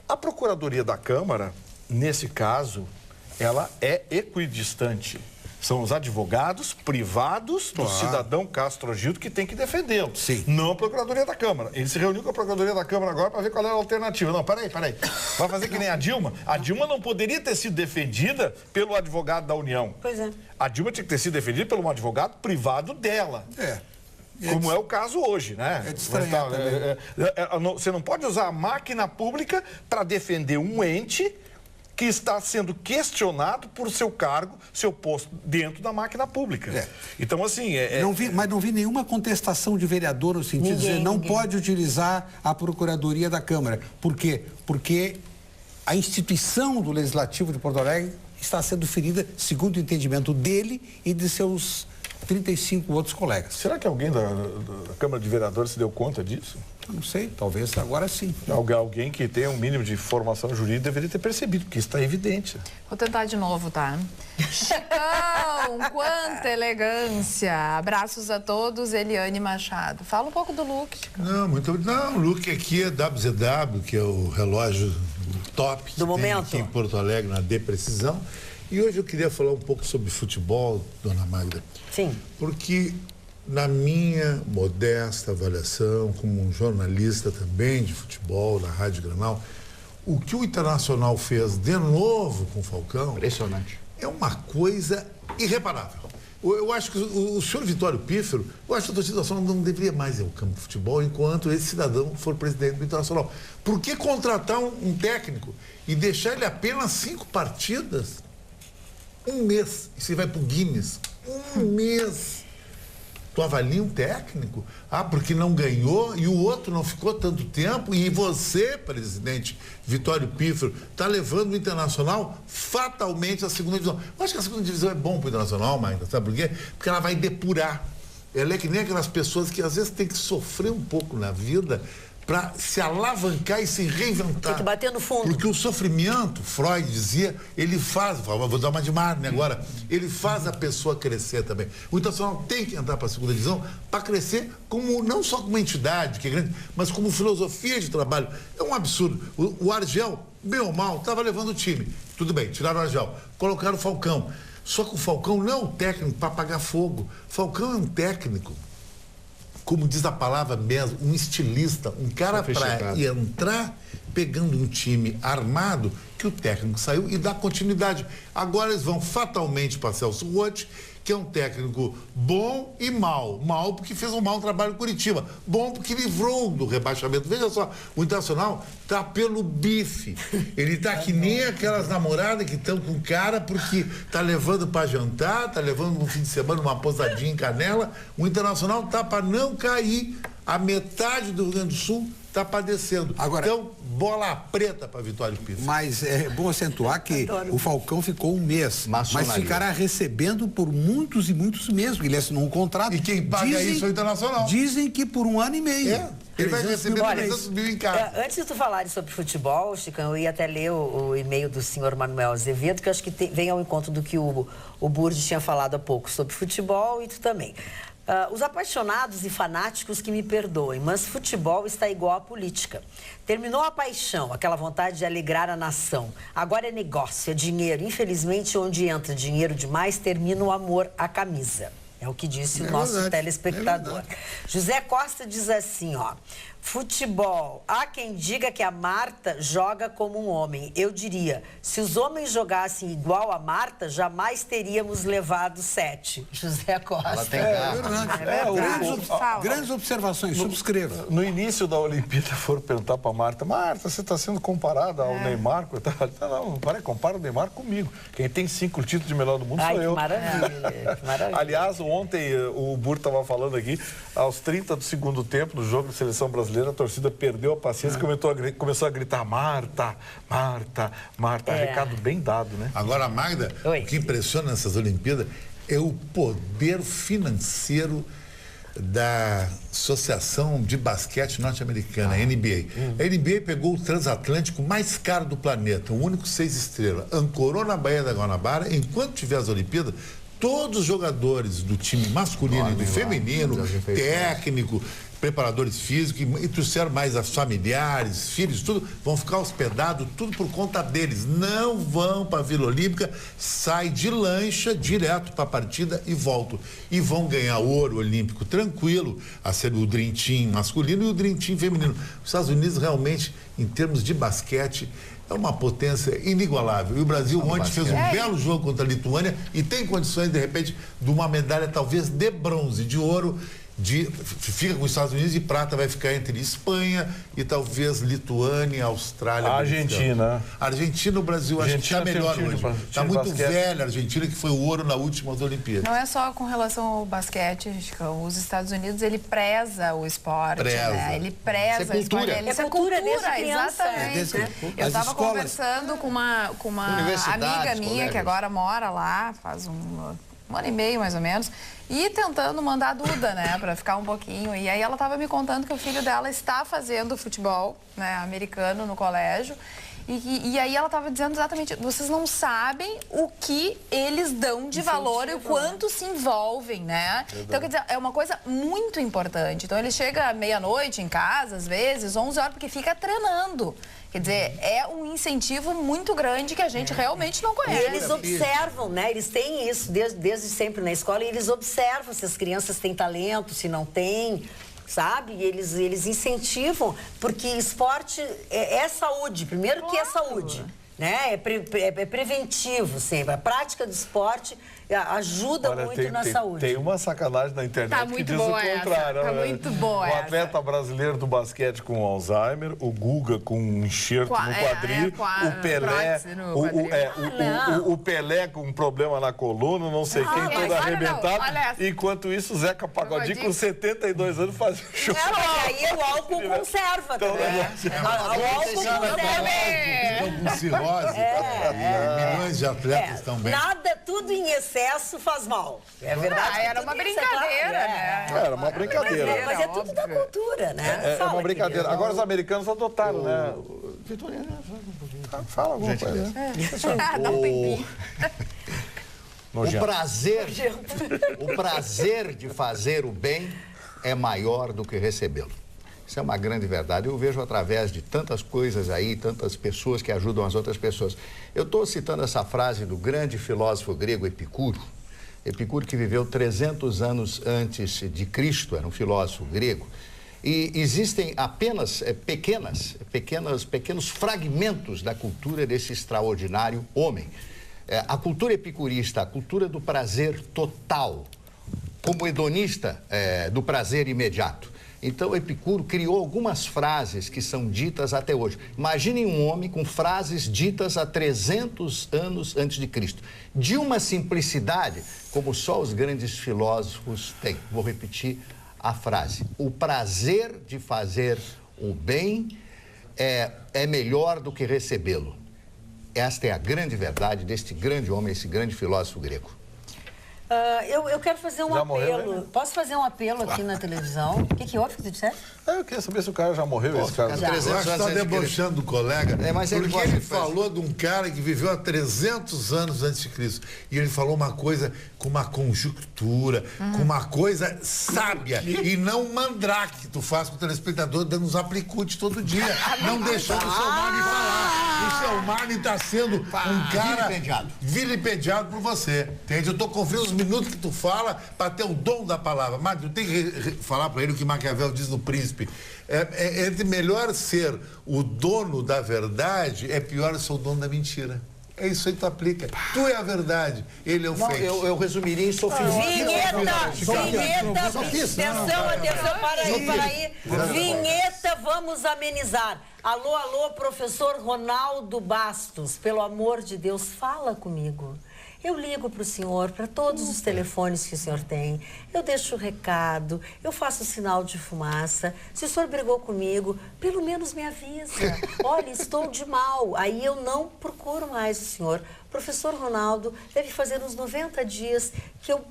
A Procuradoria da Câmara, nesse caso, ela é equidistante. São os advogados privados do cidadão Cássio Trogildo que tem que defendê-lo. Não a Procuradoria da Câmara. Ele se reuniu com a Procuradoria da Câmara agora para ver qual era a alternativa. Não, peraí. Vai fazer que nem a Dilma? A Dilma não poderia ter sido defendida pelo advogado da União. Pois é. A Dilma tinha que ter sido defendida pelo um advogado privado dela. Como é o caso hoje, né? Você não pode usar a máquina pública para defender um ente que está sendo questionado por seu cargo, seu posto dentro da máquina pública. Então, assim... Mas não vi nenhuma contestação de vereador no sentido de dizer não pode utilizar a Procuradoria da Câmara. Por quê? Porque a instituição do Legislativo de Porto Alegre está sendo ferida, segundo o entendimento dele e de seus 35 outros colegas. Será que alguém da Câmara de Vereadores se deu conta disso? Não sei, talvez agora sim. Alguém que tenha um mínimo de formação jurídica deveria ter percebido, porque isso está evidente. Vou tentar de novo, tá? Chicão, quanta elegância. Abraços a todos, Eliane Machado. Fala um pouco do look, Chicão. Não, o look aqui é WZW, que é o relógio top do momento aqui em Porto Alegre, na Deprecisão. E hoje eu queria falar um pouco sobre futebol, dona Magda. Sim. Porque, na minha modesta avaliação, como um jornalista também de futebol, da Rádio Granal, o que o Internacional fez de novo com o Falcão... Impressionante. É uma coisa irreparável. Eu acho que o senhor Vitório Pífero, eu acho que a torcida nacional não deveria mais ir ao campo de futebol enquanto esse cidadão for presidente do Internacional. Por que contratar um técnico e deixar ele apenas 5 partidas? Um mês, e você vai pro Guinness, um mês. Tu avalia um técnico, porque não ganhou e o outro não ficou tanto tempo, e você, presidente Vitório Pífero, está levando o Internacional fatalmente à segunda divisão. Eu acho que a segunda divisão é bom pro Internacional, Magda, sabe por quê? Porque ela vai depurar. Ela é que nem aquelas pessoas que às vezes tem que sofrer um pouco na vida para se alavancar e se reinventar. Tem que bater no fundo. Porque o sofrimento, Freud dizia, ele faz, vou dar uma de Marne agora, ele faz a pessoa crescer também. O Internacional tem que entrar para a segunda divisão para crescer como, não só como entidade, que é grande, mas como filosofia de trabalho. É um absurdo. O Argel, bem ou mal, estava levando o time. Tudo bem, tiraram o Argel, colocaram o Falcão. Só que o Falcão não é um técnico para apagar fogo. Falcão é um técnico, como diz a palavra mesmo, um estilista, um cara para entrar pegando um time armado que o técnico saiu e dá continuidade. Agora eles vão fatalmente para Celso Roth, que é um técnico bom e mau. Mau porque fez um mau trabalho em Curitiba. Bom porque livrou do rebaixamento. Veja só, o Internacional tá pelo bife. Ele tá que nem aquelas namoradas que estão com o cara porque tá levando para jantar, tá levando no fim de semana uma pousadinha em Canela. O Internacional tá para não cair. A metade do Rio Grande do Sul está padecendo. Agora, então, bola preta para Vitório Pífero. Mas é bom acentuar que o Falcão ficou um mês, mas ficará recebendo por muitos e muitos meses, porque ele assinou um contrato. E quem paga isso é o Internacional. Dizem que por 1 ano e meio. Ele vai receber 300 mil em casa. Antes de tu falares sobre futebol, Chicão, eu ia até ler o e-mail do senhor Manuel Azevedo, que eu acho que vem ao encontro do que o Burdi tinha falado há pouco sobre futebol e tu também. Os apaixonados e fanáticos que me perdoem, mas futebol está igual à política. Terminou a paixão, aquela vontade de alegrar a nação. Agora é negócio, é dinheiro. Infelizmente, onde entra dinheiro demais, termina o amor à camisa. É o que disse o nosso telespectador. José Costa diz assim, ó. Futebol. Há quem diga que a Marta joga como um homem. Eu diria, se os homens jogassem igual a Marta, jamais teríamos levado 7. José Costa. Ela tem Grandes observações, subscreva. No início da Olimpíada foram perguntar para Marta, você está sendo comparada ao Neymar? Não, compara o Neymar comigo. Quem tem 5 títulos de melhor do mundo sou eu. Maravilha, maravilha. Aliás, ontem o Burto estava falando aqui, aos 30 do segundo tempo, no jogo de seleção brasileira, a torcida perdeu a paciência e começou a gritar Marta, Marta, Marta. Recado bem dado, né? Agora, Magda, o que impressiona nessas Olimpíadas é o poder financeiro da Associação de Basquete Norte-Americana, NBA. A NBA pegou o transatlântico mais caro do planeta, o único 6 estrelas, ancorou na Baía da Guanabara. Enquanto tiver as Olimpíadas, todos os jogadores do time masculino e do feminino, técnico, preparadores físicos, e trouxeram mais as familiares, filhos, tudo, vão ficar hospedados, tudo por conta deles. Não vão para a Vila Olímpica, sai de lancha direto para a partida e voltam. E vão ganhar ouro olímpico tranquilo, a ser o Dream Team masculino e o Dream Team feminino. Os Estados Unidos realmente, em termos de basquete, é uma potência inigualável. E o Brasil ontem fez um belo jogo contra a Lituânia e tem condições, de repente, de uma medalha talvez de bronze, de ouro. fica com os Estados Unidos e prata vai ficar entre Espanha e talvez Lituânia, Austrália. Argentina. Argentina, o Brasil acho que está melhor hoje. Está muito velha a Argentina, que foi o ouro na última Olimpíadas. Não é só com relação ao basquete, os Estados Unidos, ele preza o esporte, né? Ele preza a cultura. escola. É cultura desde criança. Exatamente. Eu estava conversando com uma amiga minha que agora mora lá, faz um ano e meio mais ou menos, e tentando mandar a Duda, né, para ficar um pouquinho. E aí ela estava me contando que o filho dela está fazendo futebol, né, americano no colégio. E aí ela estava dizendo exatamente, vocês não sabem o que eles dão de valor e o quanto se envolvem, né? Então, quer dizer, é uma coisa muito importante. Então, ele chega meia-noite em casa, às vezes, 11 horas, porque fica treinando. Quer dizer, é um incentivo muito grande que a gente realmente não conhece. E eles observam, né? Eles têm isso desde sempre na escola e eles observam se as crianças têm talento, se não têm, sabe? E eles incentivam, porque esporte é saúde, primeiro que é saúde, né? É preventivo sempre. A prática do esporte ajuda muito na saúde. Tem uma sacanagem na internet que diz o contrário. Tá muito boa O atleta brasileiro do basquete com Alzheimer, o Guga com um enxerto no quadril, o Pelé, o Pelé com um problema na coluna, não sei quem, todo arrebentado. Enquanto isso, o Zeca Pagodinho com 72 anos faz show. E aí o álcool conserva também. O álcool conserva. Com cirrose, milhões de atletas estão bem. Nada, tudo em excesso faz mal. É verdade. Era uma brincadeira, né? Era uma brincadeira. Mas é tudo da cultura, né? É uma brincadeira. Agora os americanos adotaram, né? Fala alguma coisa. O prazer de fazer o bem é maior do que recebê-lo. Isso é uma grande verdade. Eu vejo através de tantas coisas aí, tantas pessoas que ajudam as outras pessoas. Eu estou citando essa frase do grande filósofo grego Epicuro. Epicuro, que viveu 300 anos antes de Cristo, era um filósofo grego. E existem apenas pequenos fragmentos da cultura desse extraordinário homem. A cultura epicurista, a cultura do prazer total, como hedonista do prazer imediato. Então, Epicuro criou algumas frases que são ditas até hoje. Imaginem um homem com frases ditas há 300 anos antes de Cristo. De uma simplicidade, como só os grandes filósofos têm. Vou repetir a frase. O prazer de fazer o bem é melhor do que recebê-lo. Esta é a grande verdade deste grande homem, esse grande filósofo grego. Eu quero fazer um apelo. Morreu, né? Posso fazer um apelo aqui na televisão? O que houve que tu disseste? Eu queria saber se o cara já morreu, esse cara. Eu acho que está debochando do colega, mas porque ele falou de um cara que viveu há 300 anos antes de Cristo. E ele falou uma coisa com uma conjuntura, com uma coisa sábia, e não um mandrake que tu faz com o telespectador dando uns aplicutes todo dia, não deixando o seu Marne falar. O seu Marne está sendo um cara vilipendiado por você. Entende? Eu estou confiando os minutos que tu fala para ter o dom da palavra. Marne, tu tem que falar para ele o que Maquiavel diz no Príncipe. É melhor ser o dono da verdade, é pior ser o dono da mentira. É isso aí que tu aplica. Tu é a verdade, ele é o fake. Eu resumiria em sofisma. Vinheta, atenção, para aí. Vinheta, vamos amenizar. Alô, professor Ronaldo Bastos, pelo amor de Deus, fala comigo. Eu ligo para o senhor, para todos os telefones que o senhor tem, eu deixo o recado, eu faço sinal de fumaça. Se o senhor brigou comigo, pelo menos me avisa. Olha, estou de mal. Aí eu não procuro mais o senhor. Professor Ronaldo, deve fazer uns 90 dias que eu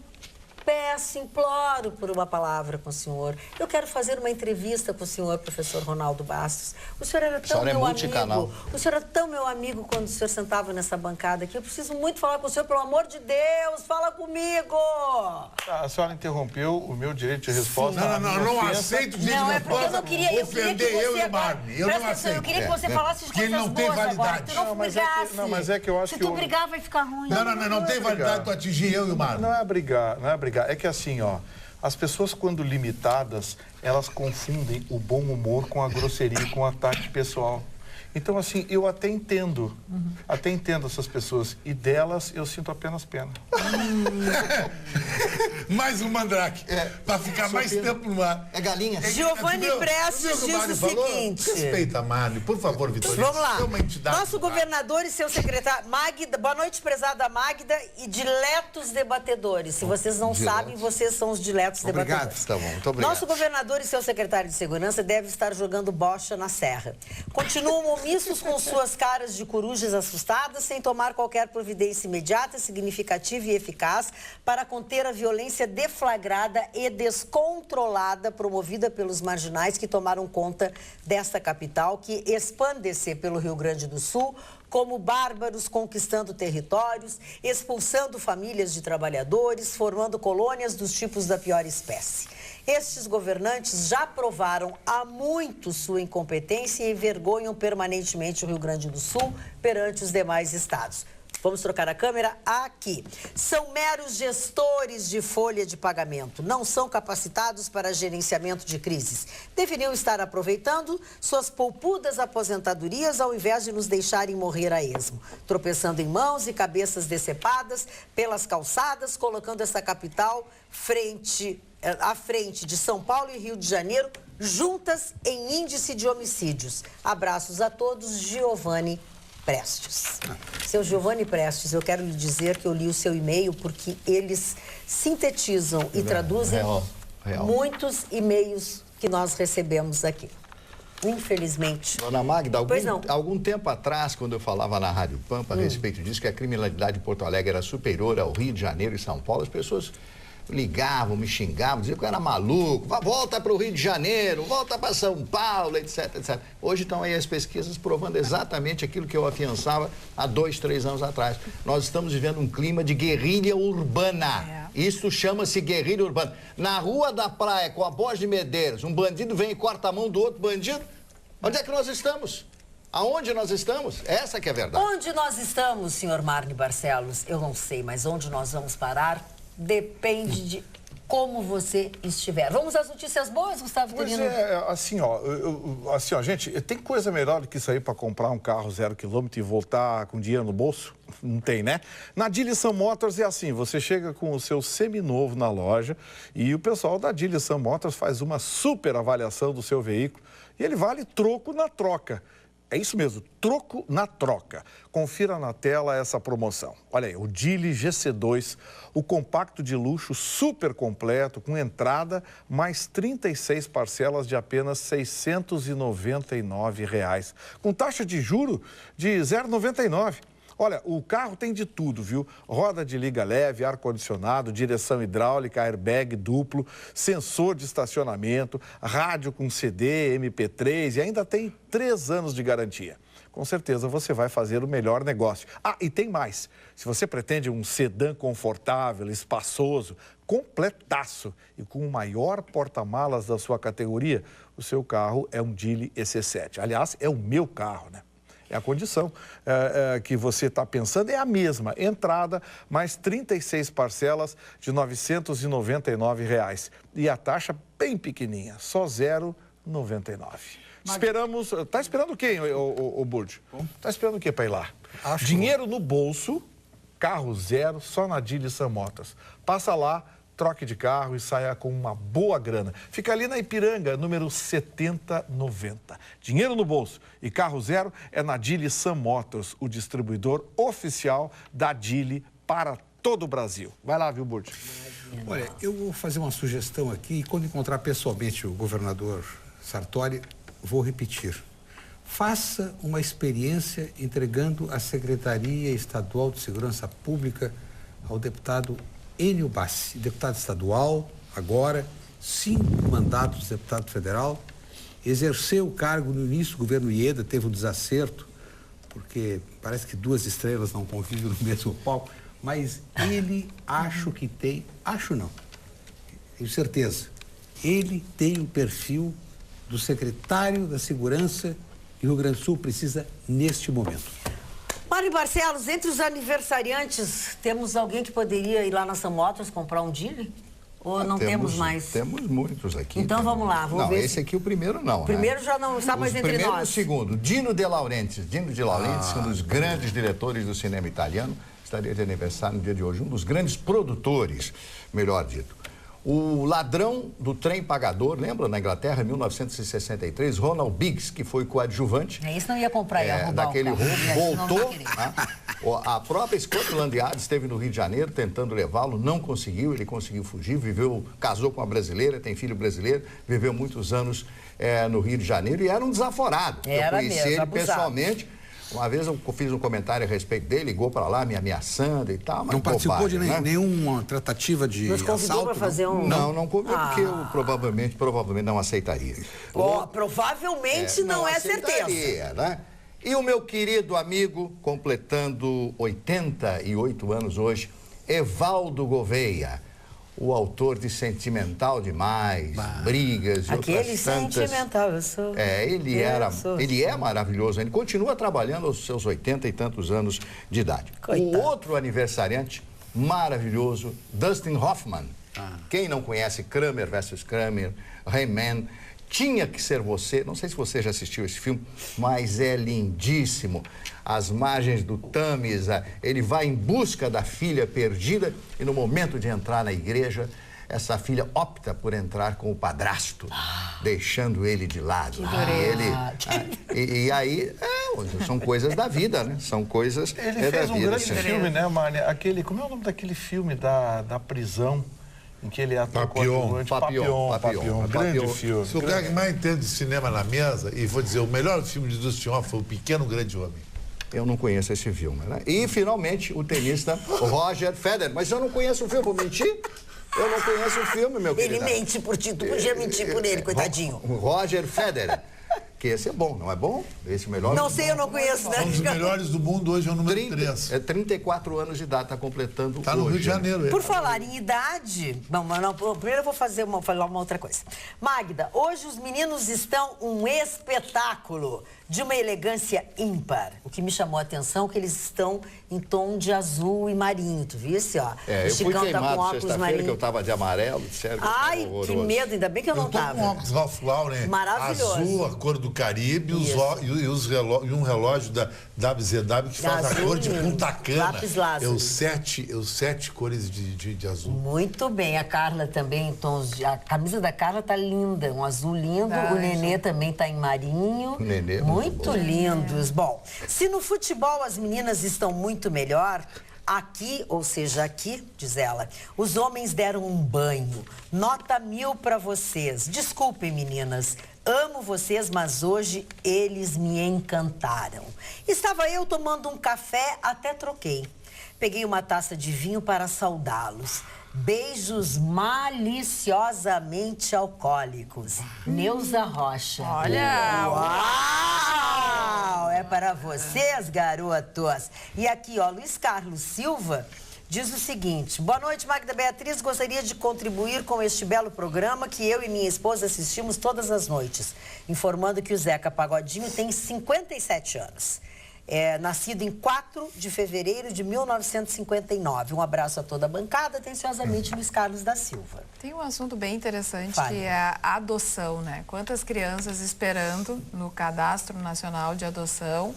peço, imploro por uma palavra com o senhor. Eu quero fazer uma entrevista com o senhor, professor Ronaldo Bastos. O senhor era tão meu amigo. O senhor era tão meu amigo quando o senhor sentava nessa bancada aqui. Eu preciso muito falar com o senhor, pelo amor de Deus, fala comigo! A senhora interrompeu o meu direito de resposta. Não aceito direito de resposta. Eu não queria ofender eu e o Marne. Eu não aceito. Eu queria que você falasse de coisas boas agora. Tu não brigasse. Não, mas é que eu acho que... Se tu brigar, vai ficar ruim. Não tem validade tu atingir eu e o Marne. Não é brigar. É que assim, as pessoas quando limitadas, elas confundem o bom humor com a grosseria, com o ataque pessoal. Então, assim, eu até entendo essas pessoas. E delas, eu sinto apenas pena. Mais um mandrake. Para ficar mais tempo no ar. É galinha. Giovanni Prestes diz o seguinte... Respeita a Magda, por favor, Vitória. Vamos lá. É uma entidade. Nosso governador e seu secretário... Magda, boa noite, prezada Magda e diletos debatedores. Se vocês não sabem, vocês são os diletos debatedores. Tá bom, muito obrigado. Nosso governador e seu secretário de segurança devem estar jogando bocha na serra. Continuam omissos com suas caras de corujas assustadas, sem tomar qualquer providência imediata, significativa e eficaz para conter a violência deflagrada e descontrolada promovida pelos marginais que tomaram conta desta capital, que expande-se pelo Rio Grande do Sul, como bárbaros conquistando territórios, expulsando famílias de trabalhadores, formando colônias dos tipos da pior espécie. Estes governantes já provaram há muito sua incompetência e envergonham permanentemente o Rio Grande do Sul perante os demais estados. Vamos trocar a câmera aqui. São meros gestores de folha de pagamento. Não são capacitados para gerenciamento de crises. Deveriam estar aproveitando suas poupudas aposentadorias ao invés de nos deixarem morrer a esmo. Tropeçando em mãos e cabeças decepadas pelas calçadas, colocando essa capital à frente de São Paulo e Rio de Janeiro, juntas em índice de homicídios. Abraços a todos, Giovanni Prestes. Seu Giovanni Prestes, eu quero lhe dizer que eu li o seu e-mail porque eles sintetizam e traduzem muitos e-mails que nós recebemos aqui. Infelizmente. Dona Magda, algum tempo atrás, quando eu falava na Rádio Pampa a respeito disso, que a criminalidade em Porto Alegre era superior ao Rio de Janeiro e São Paulo, as pessoas ligavam, me xingavam, diziam que eu era maluco, volta para o Rio de Janeiro, volta para São Paulo, etc, etc. Hoje estão aí as pesquisas provando exatamente aquilo que eu afiançava há 2, 3 anos atrás. Nós estamos vivendo um clima de guerrilha urbana. Isso chama-se guerrilha urbana. Na Rua da Praia, com a Borges de Medeiros, um bandido vem e corta a mão do outro bandido. Onde é que nós estamos? Aonde nós estamos? Essa que é a verdade. Onde nós estamos, senhor Marne Barcelos? Eu não sei, mas onde nós vamos parar depende de como você estiver. Vamos às notícias boas, Gustavo Quirino? Pois é, assim, ó, gente, tem coisa melhor do que isso aí para comprar um carro 0 quilômetro e voltar com dinheiro no bolso? Não tem, né? Na Dillisan Motors é assim, você chega com o seu seminovo na loja e o pessoal da Dillisan Motors faz uma super avaliação do seu veículo e ele vale troco na troca. É isso mesmo, troco na troca. Confira na tela essa promoção. Olha aí, o Dili GC2, o compacto de luxo super completo, com entrada, mais 36 parcelas de apenas R$ 699, com taxa de juro de 0,99. Olha, o carro tem de tudo, viu? Roda de liga leve, ar-condicionado, direção hidráulica, airbag duplo, sensor de estacionamento, rádio com CD, MP3 e ainda tem 3 anos de garantia. Com certeza você vai fazer o melhor negócio. Ah, e tem mais. Se você pretende um sedã confortável, espaçoso, completaço e com o maior porta-malas da sua categoria, o seu carro é um Dili EC7. Aliás, é o meu carro, né? A condição que você está pensando é a mesma. Entrada, mais 36 parcelas de R$ 999. E a taxa bem pequenininha, só 0,99. Esperamos... Está esperando o quê, o Burdi? Está esperando o quê para ir lá? Dinheiro no bolso, carro zero, só na Dillisan Motors. Passa lá, troque de carro e saia com uma boa grana. Fica ali na Ipiranga, número 7090. Dinheiro no bolso e carro zero é na Dillisan Motors, o distribuidor oficial da Dili para todo o Brasil. Vai lá, viu, Burdi? Olha, eu vou fazer uma sugestão aqui e quando encontrar pessoalmente o governador Sartori, vou repetir. Faça uma experiência entregando a Secretaria Estadual de Segurança Pública ao deputado Enio Bassi, deputado estadual, agora, 5 mandatos de deputado federal, exerceu o cargo no início do governo Ieda, teve um desacerto, porque parece que 2 estrelas não convivem no mesmo palco, mas ele tenho certeza, ele tem o perfil do secretário da Segurança que o Rio Grande do Sul precisa neste momento. Mário Barcelos, entre os aniversariantes, temos alguém que poderia ir lá na Sam Motors comprar um Dili? Ou não temos mais? Temos muitos aqui. Então vamos lá, vamos ver. Esse aqui o primeiro não. O primeiro já não está mais entre nós. O primeiro e o segundo. Dino De Laurentiis. Dino De Laurentiis, um dos grandes diretores do cinema italiano, estaria de aniversário no dia de hoje. Um dos grandes produtores, melhor dito. O ladrão do trem pagador, lembra, na Inglaterra, em 1963, Ronald Biggs, que foi coadjuvante. Isso não ia comprar, ia roubar daquele roubo, voltou. A própria Scotland Yard esteve no Rio de Janeiro tentando levá-lo, não conseguiu, ele conseguiu fugir, casou com uma brasileira, tem filho brasileiro, viveu muitos anos no Rio de Janeiro e era um desaforado. Eu conheci ele pessoalmente. Uma vez eu fiz um comentário a respeito dele, ligou para lá me ameaçando e tal. Mas não participou de nenhuma tratativa de assalto? Nos convidou para fazer um... Não convidou porque eu provavelmente não aceitaria. Provavelmente não é certeza. Né? E o meu querido amigo, completando 88 anos hoje, Evaldo Gouveia. O autor de Sentimental Demais, Brigas e outras tantas. Sentimental, eu sou. Ele é maravilhoso. Ele continua trabalhando aos seus 80 e tantos anos de idade. Coitado. O outro aniversariante maravilhoso, Dustin Hoffman. Quem não conhece Kramer versus Kramer, He-Man, Tinha que Ser Você. Não sei se você já assistiu esse filme, mas é lindíssimo. Às margens do Tâmisa, ele vai em busca da filha perdida e no momento de entrar na igreja, essa filha opta por entrar com o padrasto, deixando ele de lado. E aí, são coisas da vida, né? São coisas ele fez um grande filme, né, Marne? Como é o nome daquele filme da prisão? Em que ele atua Papillon. Grande filme. Se o cara que mais entende de cinema na mesa, e vou dizer, o melhor filme de Dustin Hoffman foi O Pequeno Grande Homem. Eu não conheço esse filme, né? E, finalmente, o tenista Roger Federer. Mas eu não conheço o filme, vou mentir? Eu não conheço o filme, meu querido. Ele mente por ti, tu podia mentir por ele, coitadinho. Roger Federer. Que esse é bom, não é bom? Esse melhor. Não sei, eu não conheço, né? Um dos melhores do mundo hoje é o número 3. 34 anos de idade, está completando hoje. Está no Rio de Janeiro. Por falar em idade... primeiro eu vou falar uma outra coisa. Magda, hoje os meninos estão um espetáculo de uma elegância ímpar. O que me chamou a atenção é que eles estão em tom de azul e marinho. Tu viu esse, ó? Eu fui queimado sexta-feira que eu tava de amarelo, sério. Ai, que medo, ainda bem que eu não tava. Eu tô com óculos Ralph Lauren, maravilhoso. Azul, a cor do Caribe, e um relógio da WZW que faz a cor de Punta Cana. Lápis Lázaro. Sete cores de azul. Muito bem, a Carla também em tons de... A camisa da Carla tá linda, um azul lindo. O Nenê também tá em marinho. O Nenê muito lindos. Bom, se no futebol as meninas estão muito melhor, aqui, ou seja, aqui, diz ela, os homens deram um banho. Nota 1000 para vocês. Desculpem, meninas, amo vocês, mas hoje eles me encantaram. Estava eu tomando um café, até troquei. Peguei uma taça de vinho para saudá-los. Beijos maliciosamente alcoólicos. Neuza Rocha. Olha! Uau! É para vocês, garotos. E aqui, ó, Luiz Carlos Silva diz o seguinte: boa noite, Magda Beatriz. Gostaria de contribuir com este belo programa que eu e minha esposa assistimos todas as noites. Informando que o Zeca Pagodinho tem 57 anos. Nascido em 4 de fevereiro de 1959. Um abraço a toda a bancada, atenciosamente, Luiz Carlos da Silva. Tem um assunto bem interessante, que é a adoção, né? Quantas crianças esperando no Cadastro Nacional de Adoção.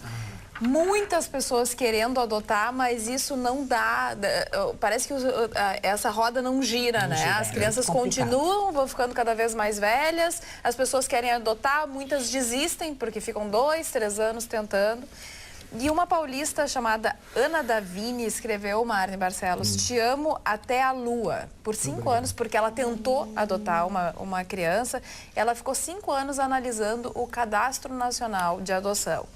Muitas pessoas querendo adotar, mas isso não dá... Parece que essa roda não gira, né? As crianças continuam, vão ficando cada vez mais velhas, as pessoas querem adotar, muitas desistem, porque ficam 2, 3 anos tentando. E uma paulista chamada Ana Davini escreveu, Marne Barcelos, te amo até a lua, por 5 anos, porque ela tentou adotar uma criança. Ela ficou 5 anos analisando o Cadastro Nacional de Adoção.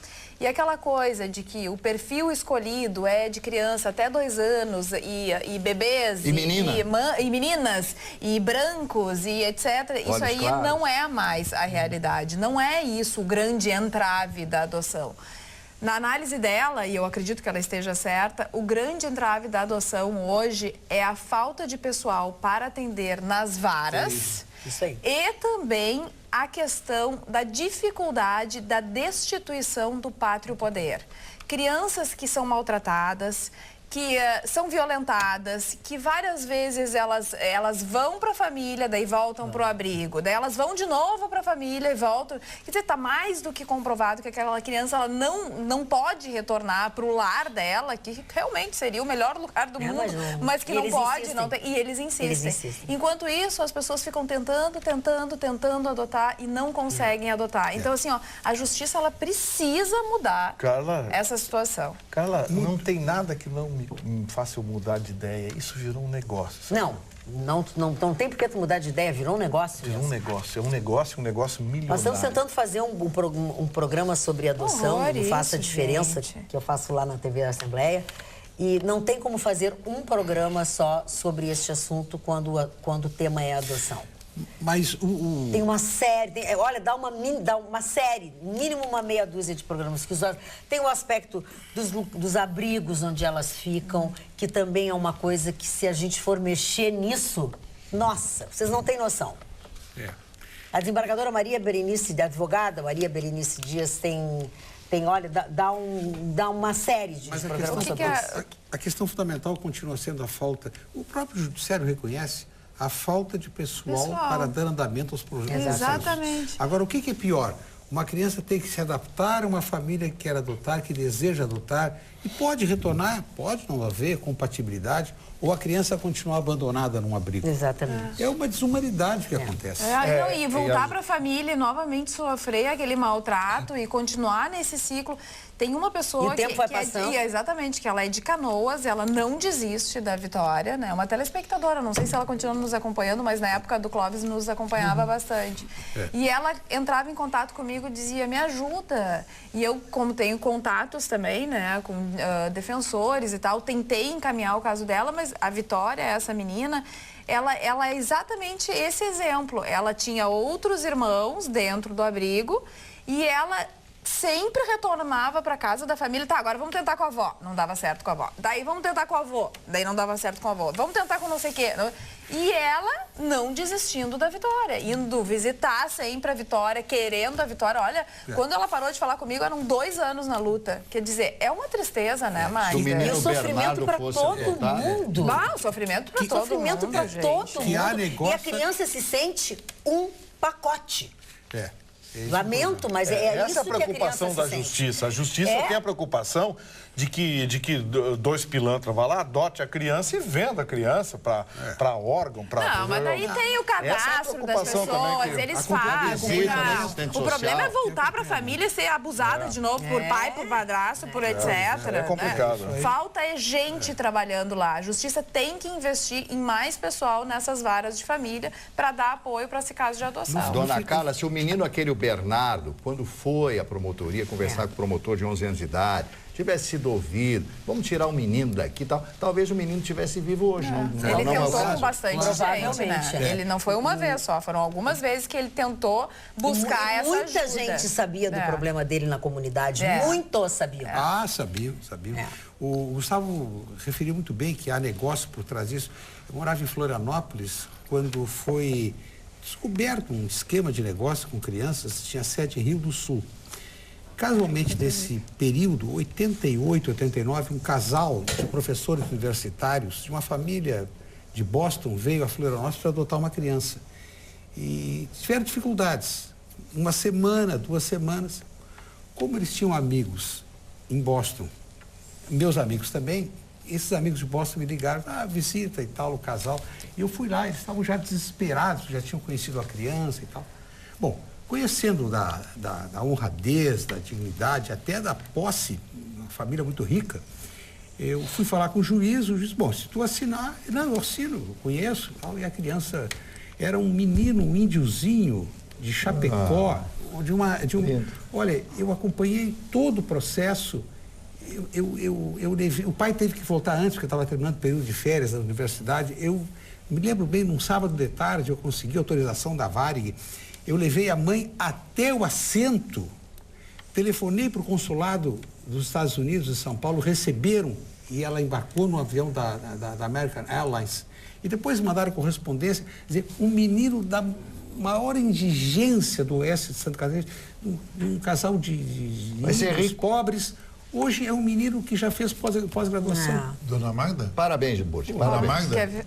E aquela coisa de que o perfil escolhido é de criança até 2 anos, e bebês, e meninas, e brancos, e etc. Isso aí não é mais a realidade, não é isso o grande entrave da adoção. Na análise dela, e eu acredito que ela esteja certa, o grande entrave da adoção hoje é a falta de pessoal para atender nas varas. Isso aí. E também a questão da dificuldade da destituição do pátrio poder. Crianças que são maltratadas, que são violentadas, que várias vezes elas vão para a família, daí voltam para o abrigo, daí elas vão de novo para a família e voltam. Quer dizer, está mais do que comprovado que aquela criança ela não pode retornar para o lar dela, que realmente seria o melhor lugar do mundo, mas que não pode, não tem, e eles insistem. Enquanto isso, as pessoas ficam tentando adotar e não conseguem adotar. Então, assim, ó, a justiça ela precisa mudar essa situação. Carla, não tem nada que não me faça eu mudar de ideia. Isso virou um negócio. Sabe? Não tem por que tu mudar de ideia, virou um negócio. Virou um negócio, um negócio milionário. Nós estamos tentando fazer um programa sobre adoção, não Faça Diferença, que eu faço lá na TV Assembleia. E não tem como fazer um programa só sobre este assunto quando o tema é adoção. Mas Tem uma série, olha, dá uma série, mínimo uma meia dúzia de programas. Tem o aspecto dos abrigos onde elas ficam, que também é uma coisa que se a gente for mexer nisso, nossa, vocês não têm noção. A desembargadora Maria Berenice, a advogada Maria Berenice Dias olha, dá uma série de programas sobre isso. A questão fundamental continua sendo a falta, o próprio judiciário reconhece, a falta de pessoal para dar andamento aos projetos. Exatamente. Agora, o que é pior? Uma criança tem que se adaptar a uma família que quer adotar, que deseja adotar, e pode retornar, pode não haver compatibilidade, ou a criança continuar abandonada num abrigo. Exatamente. É uma desumanidade que acontece. E voltar para a família e novamente sofrer aquele maltrato e continuar nesse ciclo. Tem uma pessoa exatamente, que ela é de Canoas, ela não desiste da Vitória, né? Uma telespectadora, não sei se ela continua nos acompanhando, mas na época do Clóvis nos acompanhava bastante. E ela entrava em contato comigo e dizia, me ajuda. E eu, como tenho contatos também, né, com defensores e tal, tentei encaminhar o caso dela, mas a Vitória, essa menina, ela é exatamente esse exemplo. Ela tinha outros irmãos dentro do abrigo e ela sempre retornava para casa da família. Tá, agora vamos tentar com a avó. Não dava certo com a avó. Daí vamos tentar com o avô. Daí não dava certo com o avô. Vamos tentar com não sei o quê. E ela não desistindo da Vitória. Indo visitar sempre a Vitória, querendo a Vitória. Olha, quando ela parou de falar comigo, eram 2 anos na luta. Quer dizer, é uma tristeza, né, Magda? E o sofrimento para todo mundo. O sofrimento para todo mundo. Sofrimento para todo mundo. E a criança se sente um pacote. Lamento, mas é isso que a criança se sente. Essa é a preocupação da justiça. A justiça tem a preocupação de que 2 pilantras vão lá, adote a criança e venda a criança para órgão, para... Não, mas daí tem o cadastro das pessoas, eles fazem. O problema é voltar para a família e ser abusada de novo por pai, por padrasto, por etc. É complicado. Falta gente trabalhando lá. A justiça tem que investir em mais pessoal nessas varas de família para dar apoio para esse caso de adoção. Dona Carla, se o menino aquele, o Bernardo, quando foi à promotoria conversar com o promotor de 11 anos de idade, tivesse sido ouvido, vamos tirar o menino daqui e tal, talvez o menino estivesse vivo hoje. Ele tentou bastante gente, né? Ele não foi uma vez só, foram algumas vezes que ele tentou buscar essa ajuda. Muita gente sabia do problema dele na comunidade, muitos sabiam. Sabiam. O Gustavo referiu muito bem que há negócio por trás disso. Eu morava em Florianópolis quando foi descoberto um esquema de negócio com crianças, tinha sede em Rio do Sul. Casualmente, nesse período, 88, 89, um casal de professores universitários de uma família de Boston veio a Florianópolis para adotar uma criança. E tiveram dificuldades. 1 semana, 2 semanas. Como eles tinham amigos em Boston, meus amigos também, esses amigos de Boston me ligaram, visita e tal, o casal. E eu fui lá, eles estavam já desesperados, já tinham conhecido a criança e tal. Bom, conhecendo da honradez, da dignidade, até da posse, uma família muito rica, eu fui falar com o juiz, bom, se tu assinar, não, eu assino, eu conheço, tal, e a criança era um menino, um índiozinho de Chapecó, olha, eu acompanhei todo o processo, eu levei, o pai teve que voltar antes, porque estava terminando o período de férias da universidade, eu me lembro bem, num sábado de tarde, eu consegui autorização da Varig. Eu levei a mãe até o assento, telefonei para o consulado dos Estados Unidos, de São Paulo, receberam e ela embarcou no avião da American Airlines. E depois mandaram correspondência, dizer, um menino da maior indigência do oeste de Santa Catarina, um casal de pobres, Hoje é um menino que já fez pós-graduação. Dona Magda? Parabéns, Burti. Dona Parabéns. Magda,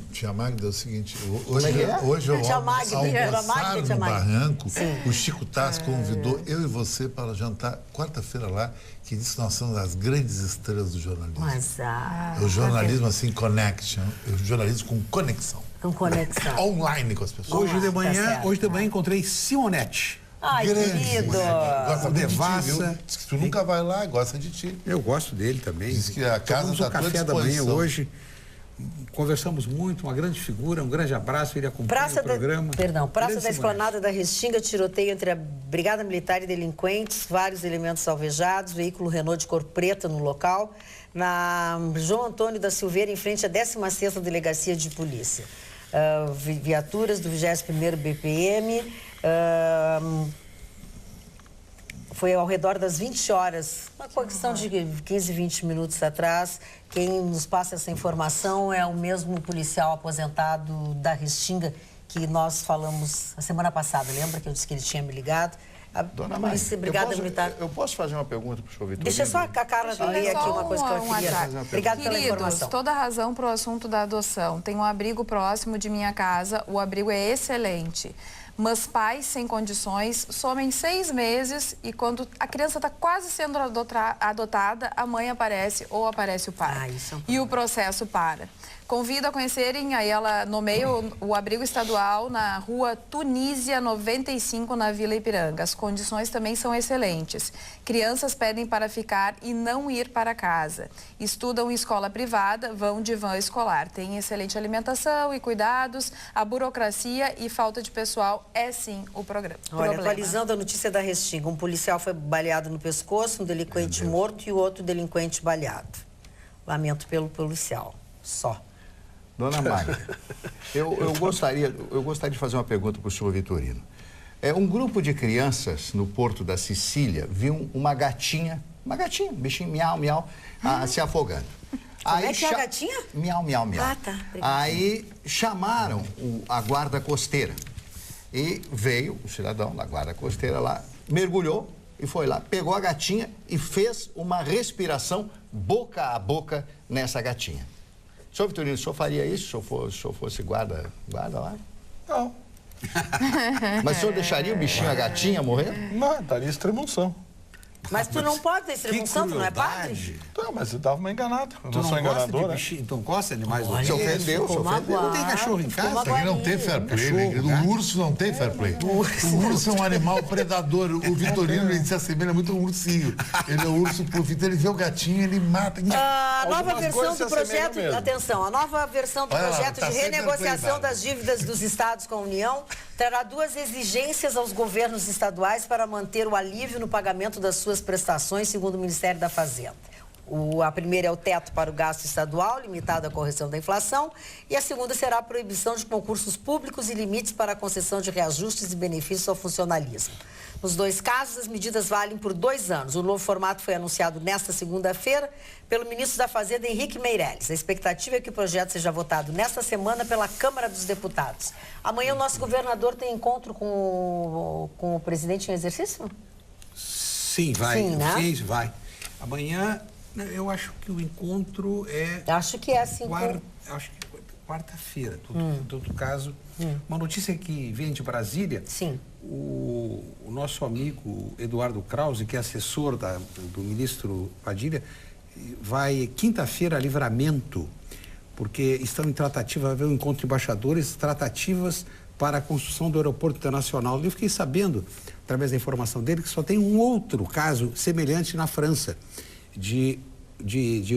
tia Magda, é o seguinte, hoje eu Tia Magda, almoçar tia no Magda. Barranco, o Chico Taz convidou eu e você para jantar quarta-feira lá, que disse que nós somos as grandes estrelas do jornalismo. O jornalismo assim, connection, o jornalismo com conexão. Com conexão. Online com as pessoas. Hoje de manhã encontrei Simonete. Ai, querido. Gosta muito de ti, Devassa. viu? Diz que tu nunca vai lá, gosta de ti. Eu gosto dele também. Diz que a casa Tomamos está o à tua café da manhã disposição. hoje. Conversamos muito, uma grande figura, um grande abraço, ele acompanha o programa. Praça da Esplanada da Restinga, tiroteio entre a Brigada Militar e delinquentes, vários elementos alvejados, veículo Renault de cor preta no local, na João Antônio da Silveira, em frente à 16ª Delegacia de Polícia. Viaturas do 21º BPM, foi ao redor das 20 horas, uma questão de 15, 20 minutos atrás. Quem nos passa essa informação é o mesmo policial aposentado da Restinga que nós falamos a semana passada. Lembra que eu disse que ele tinha me ligado? Dona Magda, Brigada Militar. Eu posso fazer uma pergunta para o senhor Vitorino? Deixa só a Carla ler aqui uma coisa que eu queria. Obrigada pela informação. Toda razão para o assunto da adoção. Tem um abrigo próximo de minha casa, o abrigo é excelente. Mas pais sem condições somem 6 meses e quando a criança está quase sendo adotada, a mãe aparece ou aparece o pai. E o processo para. Convido a conhecerem, aí ela nomeia o abrigo estadual na rua Tunísia 95, na Vila Ipiranga. As condições também são excelentes. Crianças pedem para ficar e não ir para casa. Estudam em escola privada, vão de van escolar. Tem excelente alimentação e cuidados. A burocracia e falta de pessoal é sim o problema. Olha, atualizando a notícia da Restinga, um policial foi baleado no pescoço, um delinquente morto e o outro delinquente baleado. Lamento pelo policial, só. Dona Magda, eu gostaria de fazer uma pergunta para o senhor Vitorino. Um grupo de crianças no Porto da Sicília viu uma gatinha, um bichinho miau, miau, se afogando. Como é que é a gatinha? Miau, miau, miau. Ah, tá. Aí chamaram a guarda costeira e veio o cidadão da guarda costeira lá, mergulhou e foi lá, pegou a gatinha e fez uma respiração boca a boca nessa gatinha. Senhor Vitorino, o senhor faria isso se o senhor fosse guarda lá? Não. Mas o senhor deixaria o bichinho, a gatinha, morrer? Não, daria extrema-unção. Mas tu não pode ter extrema-unção, tu não é padre? Não, mas eu dava uma enganada. Eu Tu não sou enganador, né? Então gosta de animais Se ofendeu, se ofendeu. Não tem cachorro em casa? Ele não tem fair play, né? O urso não tem fair play. O urso é um animal predador. O Vitorino, ele se assemelha muito a um ursinho. Ele é um urso profita, ele vê o gatinho, ele mata. A nova Algumas versão coisas do se assemelham projeto, mesmo. atenção, a nova versão do Olha lá, projeto tá de sempre renegociação apoiado. das dívidas dos estados com a União trará 2 exigências aos governos estaduais para manter o alívio no pagamento das suas prestações, segundo o Ministério da Fazenda. A primeira é o teto para o gasto estadual, limitado à correção da inflação, e a segunda será a proibição de concursos públicos e limites para a concessão de reajustes e benefícios ao funcionalismo. Nos 2 casos, as medidas valem por 2 anos. O novo formato foi anunciado nesta segunda-feira pelo ministro da Fazenda, Henrique Meirelles. A expectativa é que o projeto seja votado nesta semana pela Câmara dos Deputados. Amanhã o nosso governador tem encontro com o presidente em exercício? Sim, vai. Sim, né? Sim, vai. Amanhã, eu acho que o encontro é... Acho que é assim. Acho que quarta-feira, em todo caso. Uma notícia que vem de Brasília. Sim. O nosso amigo Eduardo Krause, que é assessor do ministro Padilha, vai quinta-feira a Livramento, porque estão em tratativa, vai haver um encontro de embaixadores, tratativas para a construção do aeroporto internacional. Eu fiquei sabendo, através da informação dele, que só tem um outro caso semelhante na França, de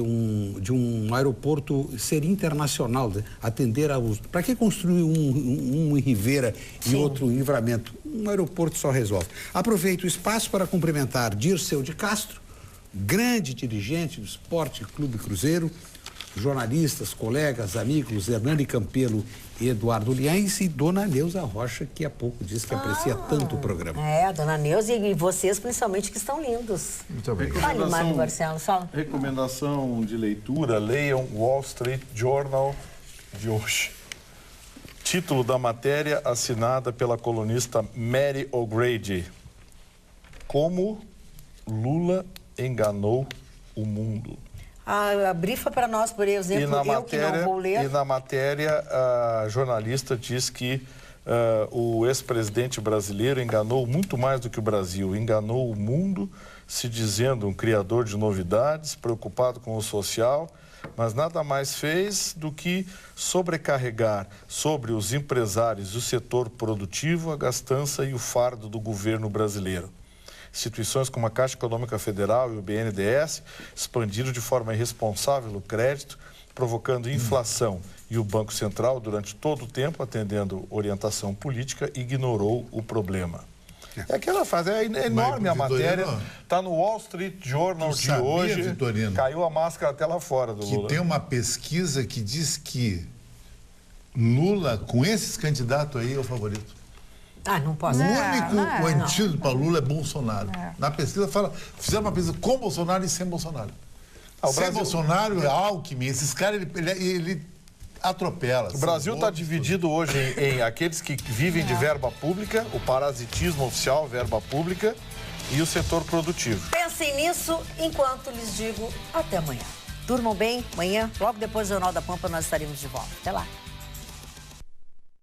um aeroporto ser internacional, atender aos... Para que construir um em Ribeira e outro em Livramento? Um aeroporto só resolve. Aproveito o espaço para cumprimentar Dirceu de Castro, grande dirigente do Esporte Clube Cruzeiro, jornalistas, colegas, amigos, Hernani Campelo e Eduardo Liães, e Dona Neuza Rocha, que há pouco disse que aprecia tanto o programa. É, Dona Neuza e vocês, principalmente, que estão lindos. Muito obrigado. Fale, Mário Barcelos, fala. Recomendação de leitura, leiam Wall Street Journal de hoje. Título da matéria assinada pela colunista Mary O'Grady. Como Lula enganou o mundo. Brifa para nós, por exemplo, que não vou ler. E na matéria, a jornalista diz que o ex-presidente brasileiro enganou muito mais do que o Brasil, enganou o mundo, se dizendo um criador de novidades, preocupado com o social, mas nada mais fez do que sobrecarregar sobre os empresários e o setor produtivo a gastança e o fardo do governo brasileiro. Instituições como a Caixa Econômica Federal e o BNDES expandiram de forma irresponsável o crédito, provocando inflação. E o Banco Central, durante todo o tempo, atendendo orientação política, ignorou o problema. É aquela fase, é enorme a matéria, está no Wall Street Journal de hoje, Vitorino, caiu a máscara até lá fora do Lula. Que tem uma pesquisa que diz que Lula, com esses candidatos aí, é o favorito. Não posso. O antídoto para Lula é Bolsonaro. Na pesquisa fizeram uma pesquisa com Bolsonaro e sem Bolsonaro. Sem Bolsonaro é Alckmin, esses caras, ele atropela. O Brasil está dividido hoje em aqueles que vivem de verba pública, o parasitismo oficial, verba pública, e o setor produtivo. Pensem nisso enquanto lhes digo até amanhã. Durmam bem, amanhã, logo depois do Jornal da Pampa, nós estaremos de volta. Até lá.